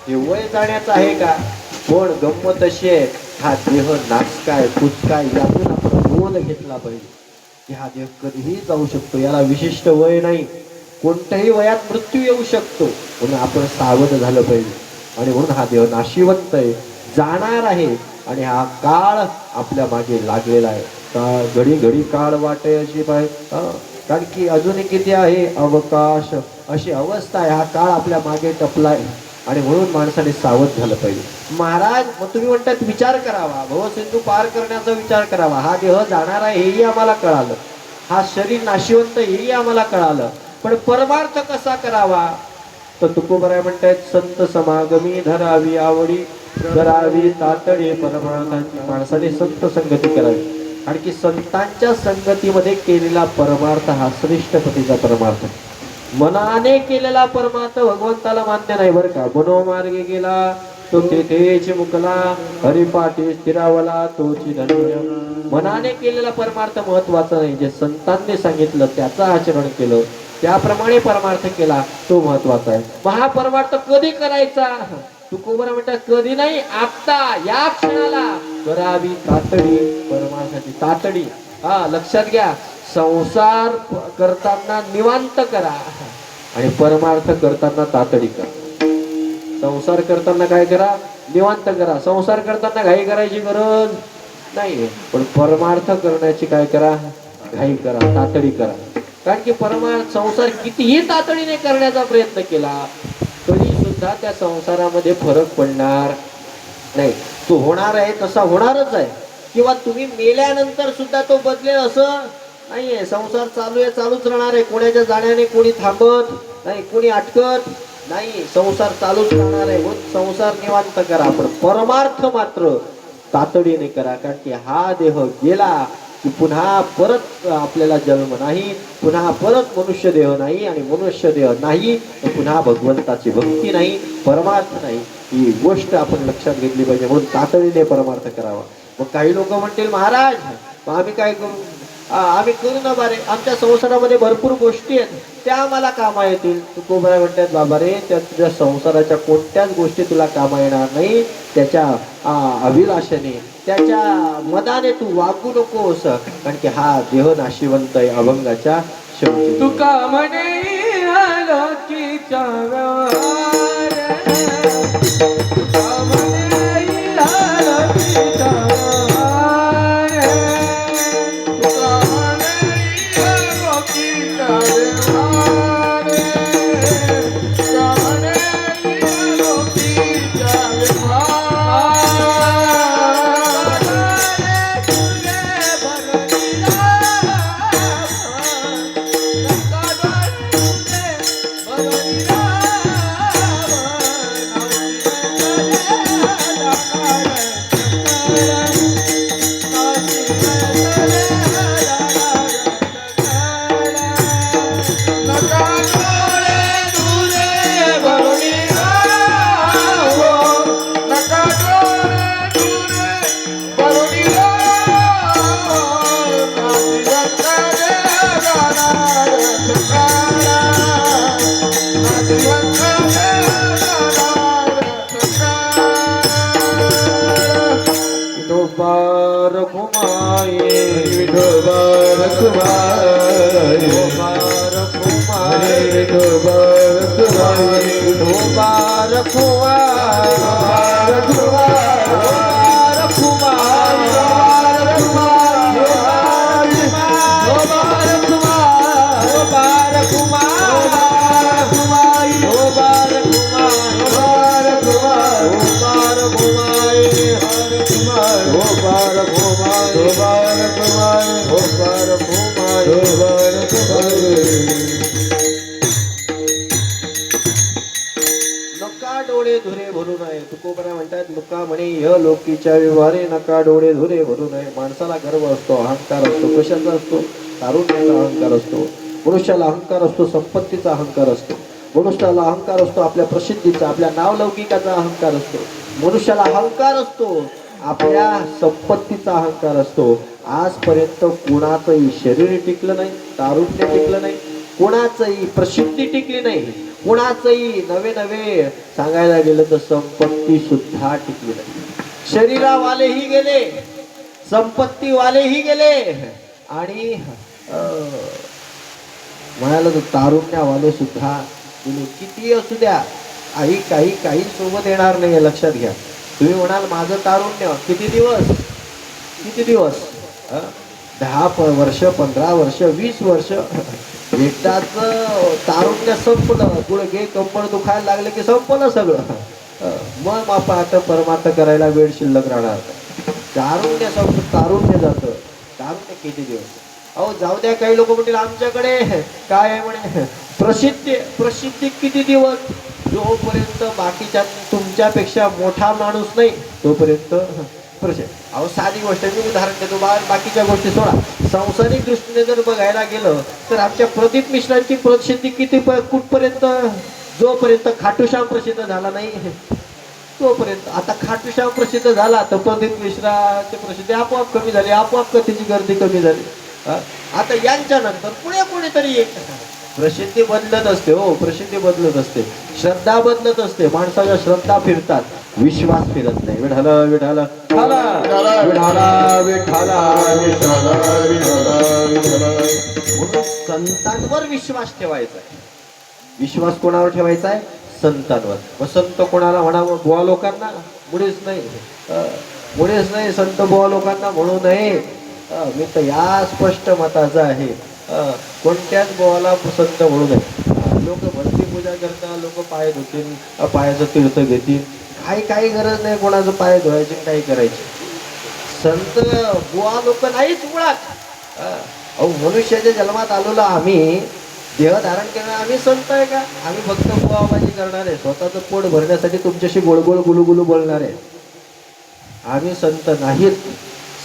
हे वय जाण्याचं आहे का? पण गंमत अशी आहे, हा देह नाचकाय कुचकाय यातून आपण बोध घेतला पाहिजे की हा देह कधीही जाऊ शकतो, याला विशिष्ट वय नाही, कोणत्याही वयात मृत्यू येऊ शकतो. म्हणून आपण सावध झालं पाहिजे. आणि म्हणून हा देह नाशिवंत आहे, जाणार आहे. आणि हा काळ आपल्या मागे लागलेला आहे. घडी घडी काळ वाटे अशी पाहिजे, कारण की अजूनही किती आहे? अवकाश अशी अवस्था आहे. हा काळ आपल्या मागे टपलाय आणि म्हणून माणसाने सावध झालं पाहिजे. महाराज, मग तुम्ही म्हणतात विचार करावा, भवसिंधू पार करण्याचा विचार करावा. हा देह जाणार आहे हेही आम्हाला कळालं, हा शरीर नाशिवंत हेही आम्हाला कळालं, पण परमार्थ कसा करावा? तर तुकोबराय म्हणतायत, संत समागमी धरावी आवडी, करावी तातडे परमार्थाची. माणसाने संत संगती करावी, कारण की संतांच्या संगतीमध्ये केलेला परमार्थ हा श्रेष्ठ पतीचा परमार्थ. मनाने केलेला परमार्थ भगवंताला मान्य नाही बरं का. मनोमार्गे गेला तो तेथेच मुकला, हरिपाठी स्थिरावला तोची धन्य. मनाने केलेला परमार्थ महत्वाचा नाही, जे संतांनी सांगितलं त्याचं आचरण केलं, त्याप्रमाणे परमार्थ केला तो महत्वाचा आहे. मग हा परमार्थ कधी करायचा? तुकोबरा म्हणतात, कधी नाही, आता या क्षणाला करावी तातडी. परमार्थाची तातडी लक्षात घ्या. संसार करताना निवांत करा आणि परमार्थ करताना तातडी करा. संसार करताना काय करा? निवांत करा. संसार करताना घाई करायची गरज नाही, पण परमार्थ करण्याची काय करा? घाई करा, तातडी करा. कारण की परमार्थ संसार कितीही तातडीने करण्याचा प्रयत्न केला तरी सुद्धा त्या संसारामध्ये फरक पडणार नाही. तो होणार आहे तसा होणारच आहे, किंवा तुम्ही मेल्यानंतर सुद्धा तो बदलेल असं नाहीये. संसार चालू आहे, चालूच राहणार आहे. कोणाच्या जाण्याने कोणी थांबत नाही, कोणी अटकत नाही. संसार चालूच राहणार आहे. संसार निवांत करा, पण परमार्थ मात्र तातडीने करा. कारण की हा देह गेला की पुन्हा परत आपल्याला जन्म नाही, पुन्हा परत मनुष्य देह नाही, आणि मनुष्य देह नाही तर पुन्हा भगवंताची भक्ती नाही, परमार्थ नाही. ही गोष्ट आपण लक्षात घेतली पाहिजे. म्हणून तातडीने परमार्थ करावा. मग काही लोक म्हणतील, महाराज मग आम्ही काय करू? आम्ही करू ना बारे, आमच्या संसारामध्ये भरपूर गोष्टी आहेत, त्या आम्हाला कामा येतील. तुकोबराय म्हणतात, बाबा रे, त्या तुझ्या संसाराच्या कोणत्याच गोष्टी तुला कामा येणार नाही. त्याच्या अभिलाषेने, त्याच्या मदाने तू वागू नकोस, कारण की हा देह नाशिवंत आहे, अभंगाच्या शेवटी. तुका म्हणे आलोकीचा व्यवहार, तुका म्हणे आलोकीचा व्यवहार, तुका म्हणे आलोकीचा व्यवहार, तुका म्हणे आलोकीचा व्यवहार. विठोबा रखुमाई, विठोबा रखुमाई, धोबार कुमार हरे धोबार कुमार धोबार कुमार धोबार कुमार धोबार कुमार धोबार कुमार धोबार कुमार धोबार कुमार धोबार कुमार धोबार कुमार धोबार कुमार धोबार कुमार धोबार कुमार नका डोळे धुरे भरू नये तुकोबरा म्हणतात तुका म्हणे य लोकीच्या व्यवहारे नका डोळे धुरे भरू नये माणसाला गर्व असतो अहंकार असतो कशाचा असतो तारुण्याचा अहंकार असतो मनुष्याला अहंकार असतो संपत्तीचा अहंकार असतो मनुष्याला अहंकार असतो आपल्या प्रसिद्धीचा आपल्या नावलौकिकाचा अहंकार असतो मनुष्याला अहंकार असतो आपल्या संपत्तीचा अहंकार असतो आजपर्यंत कुणाचंही शरीर टिकलं नाही तारुण्य टिकलं नाही कुणाचंही प्रसिद्धी टिकली नाही कुणाचंही नवे नवे सांगायला गेलं तर संपत्ती सुद्धा टिकली नाही शरीरावालेही गेले संपत्तीवालेही गेले आणि म्हणाल तर तारुण्यावाले सुद्धा गेले किती असू द्या काही सोबत येणार नाही लक्षात घ्या तुम्ही म्हणाल माझं तारुण्य किती दिवस 10 वर्ष 15 वर्ष 20 वर्ष एकदाच तारुण्य संपलं गुडघे कंबर दुखायला लागले की संपलं सगळं मग मापात परमार्थ करायला वेळ शिल्लक राहणार तारुण्य संपलं तारुण्य जातं तारुण्य किती दिवस अहो जाऊ द्या काही लोक म्हणतील आमच्याकडे काय आहे म्हणे प्रसिद्धी किती दिवस जोपर्यंत बाकीच्या तुमच्यापेक्षा मोठा माणूस नाही तोपर्यंत अहो साधी गोष्ट मी उदाहरण देतो बाकीच्या गोष्टी सोडा सांसारिक दृष्टीने जर बघायला गेलं तर आमच्या प्रदीप मिश्रांची प्रसिद्धी किती कुठपर्यंत जोपर्यंत खाटूश्याम प्रसिद्ध झाला नाही तोपर्यंत आता खाटूश्याम प्रसिद्ध झाला तर प्रदीप मिश्राची प्रसिद्धी आपोआप कमी झाली आपोआप तिची गर्दी कमी झाली आता यांच्यानंतर पुढे कोणीतरी एक प्रसिद्धी बदलत असते हो प्रसिद्धी बदलत असते श्रद्धा बदलत असते माणसाच्या श्रद्धा फिरतात विश्वास फिरत नाही विठाला विठाला म्हणून संतांवर विश्वास ठेवायचा आहे विश्वास कोणावर ठेवायचा आहे संतांवर मग संत कोणाला म्हणावं बुवा लोकांना मुळेच नाही संत बुवा लोकांना म्हणू नये मी तर या स्पष्ट मताचा आहे कोणत्याच बोवाला संत म्हणू नये लोक भक्ती पूजा करतात लोक पाय धुतील पायाचं तीर्थ घेतील काही गरज नाही कोणाचं पाय धुवायचे काही करायचे संत बुवा लोक नाहीच मुळात अहो मनुष्याच्या जन्मात आलेलो आम्ही देह धारण करणार आम्ही संत आहे का आम्ही फक्त बुवाबाजी करणार आहे स्वतःचं पोट भरण्यासाठी तुमच्याशी गोळगोळ गुलुगुलू बोलणार आहे आम्ही संत नाहीत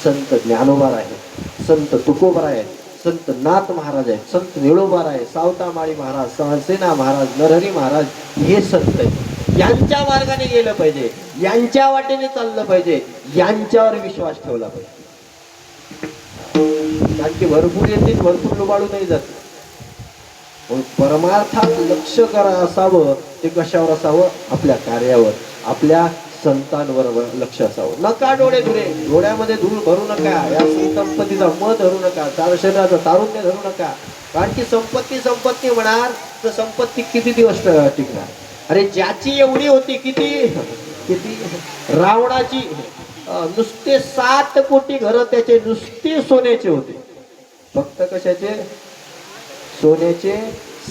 संत ज्ञानोबा आहेत संत तुकोबा आहेत संत नाथ महाराज आहेत संत निळोबार आहे सावता माळी महाराज सहसेना महाराज नरहरी महाराज हे संत आहेत यांच्या मार्गाने गेलं पाहिजे यांच्या वाटेने चाललं पाहिजे यांच्यावर विश्वास ठेवला पाहिजे कारण की भरपूर येतील भरपूर लुबाडू नाही जात परमार्थात लक्ष करा असावं ते कशावर असावं आपल्या कार्यावर आपल्या संतांवर लक्ष असावं नका डोळे धुरे डोळ्यामध्ये धूळ भरू नका या संपत्तीचा मध धरू नका शरीराचं तारुण्य धरू नका कारण की संपत्ती म्हणाल तर संपत्ती किती दिवस टिकणार अरे ज्याची एवढी होती किती रावणाची नुसते 7 कोटी घर त्याचे नुसते सोन्याचे होते फक्त कशाचे सोन्याचे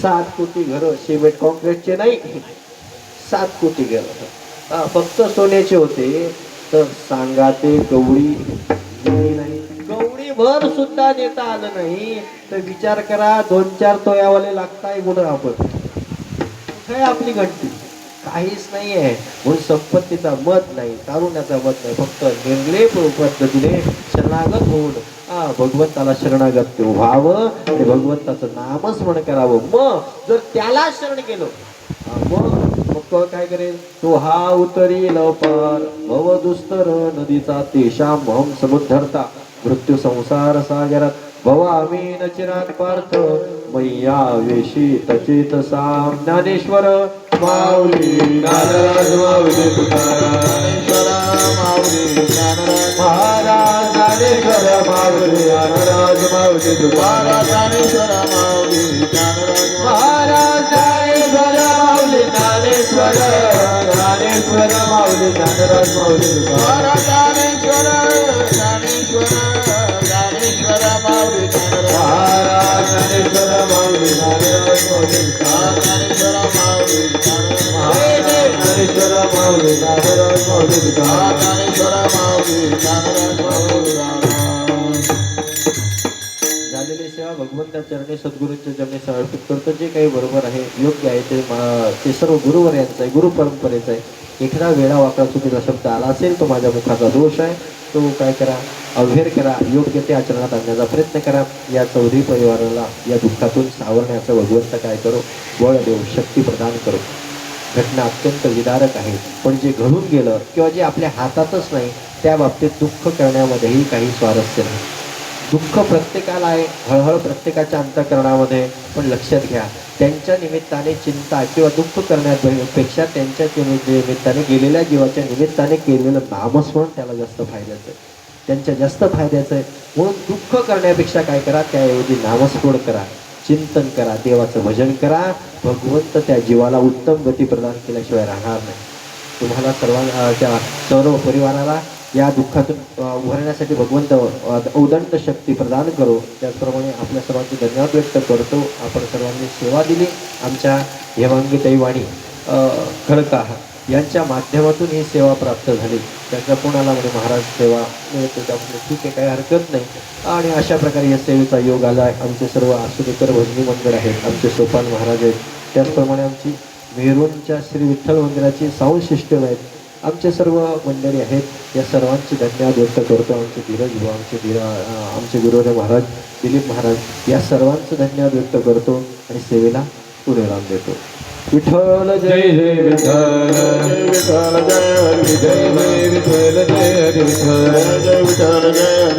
7 कोटी घर सिमेंट कॉन्क्रीटचे नाही 7 कोटी घर फक्त सोन्याचे होते तर सांगा ते गवळी नाही गवळी भर सुद्धा देता आलं नाही तर विचार करा 2-4 तोयावाले लागताय कुठं आपण कुठे आपली घंटी काहीच नाही आहे म्हणून संपत्तीचा मत नाही तारुण्याचा मत नाही फक्त निर्लेप पद्धतीने शरणागत होऊन भगवंताला शरणागत व्हावं आणि भगवंताचं नामस्मरण करावं मग जर त्याला शरण गेलो मग काय करेल तो हा उतरील पार भव दुस्तर नदीचा तेषां महम समुद्धरता मृत्यू संसार सागरात भवामी न चिरात पार्थ मैया वेशी तचेत साम ज्ञानेश्वर माऊली ज्ञानराज माऊली तुकाराम ज्ञानेश्वर माऊली ज्ञानराज महाराज ज्ञानेश्वर माऊली ज्ञानराज माऊली तुकाराम ज्ञानेश्वर माऊली ज्ञानराज महाराज ज्ञानेश्वर माऊली ज्ञानेश्वर ज्ञानेश्वर माऊली ज्ञानराज माऊली तुकाराम ज्ञानेश्वर ज्ञानेश्वर ज्ञानेश्वर माऊली ज्ञानराज महाराज ज्ञानेश्वर माऊली ज्ञानराज माऊली तुकाराम ज्ञानेश्वर माऊली ज्ञानराज ज्ञानेश्वर माऊली ज्ञानराज माऊली तुकाराम ज्ञानेश्वर माऊली ज्ञानराज माऊली झालेली सेवा भगवंता चरणी सद्गुरूंच्या चरणी समर्पित करतो. जे काही बरोबर आहे योग्य आहे ते सर्व गुरुवर यांचं आहे, गुरु परंपरेचं आहे. एखादा वेळा वाकडा चुकीचा शब्द आला असेल तो माझ्या मुखाचा दोष आहे, तो काय करा अवहेर करा, योग्य ते आचरणात आणण्याचा प्रयत्न करा. या चौधरी परिवाराला या दुःखातून सावरण्याचं भगवंत काय करो बळ देऊ, शक्ती प्रदान करो. घटना अत्यंत विदारक आहे, पण जे घडून गेलं किंवा जे आपल्या हातातच नाही त्या बाबतीत दुःख करण्यामध्येही काही स्वारस्य नाही. दुःख प्रत्येकाला आहे, हळहळ प्रत्येकाच्या अंतःकरणामध्ये, पण लक्षात घ्या त्यांच्या निमित्ताने चिंता किंवा दुःख करण्यापेक्षा त्यांच्या निमित्ताने गेलेल्या जीवाच्या निमित्ताने केलेलं नामस्मरण त्याला जास्त फायद्याचं आहे, त्यांच्या जास्त फायद्याचं आहे. म्हणून दुःख करण्यापेक्षा काय करा, त्याऐवजी नामस्मरण करा, चिंतन करा, देवाचं भजन करा. भगवंत त्या जीवाला उत्तम गती प्रदान केल्याशिवाय राहणार नाही. तुम्हाला सर्वांच्या सर्व परिवाराला या दुःखातून उभारण्यासाठी भगवंत औदंड शक्ती प्रदान करो. त्याचप्रमाणे आपल्या सर्वांचे धन्यवाद व्यक्त करतो. आपण सर्वांनी सेवा दिली. आमच्या हेमांगी दैवाणी खडका यांच्या माध्यमातून ही सेवा प्राप्त झाली. त्यांच्या कोणाला म्हणजे महाराज सेवा मिळते त्यामुळे ठीक आहे, काही हरकत नाही. आणि अशा प्रकारे या सेवेचा योग आला आहे. आमचे सर्व आसुदेकर भजनी मंडळ आहेत, आमचे सोपान महाराज आहेत, त्याचप्रमाणे आमची मेहरूणच्या श्री विठ्ठल मंदिराची साऊंड सिस्टम आहेत, आमचे सर्व मंडळी आहेत. या सर्वांचे धन्यवाद व्यक्त करतो. आमचे धीरज भाऊ, आमचे गुरुदेव महाराज दिलीप महाराज या सर्वांचं धन्यवाद व्यक्त करतो आणि सेवेला पुरेराम देतो. विठ्ठल जय जय विठ्ठल, जय विठ्ठल जय हरी जय जय विठ्ठल जय हरी विठ्ठल. जय विठ्ठल जय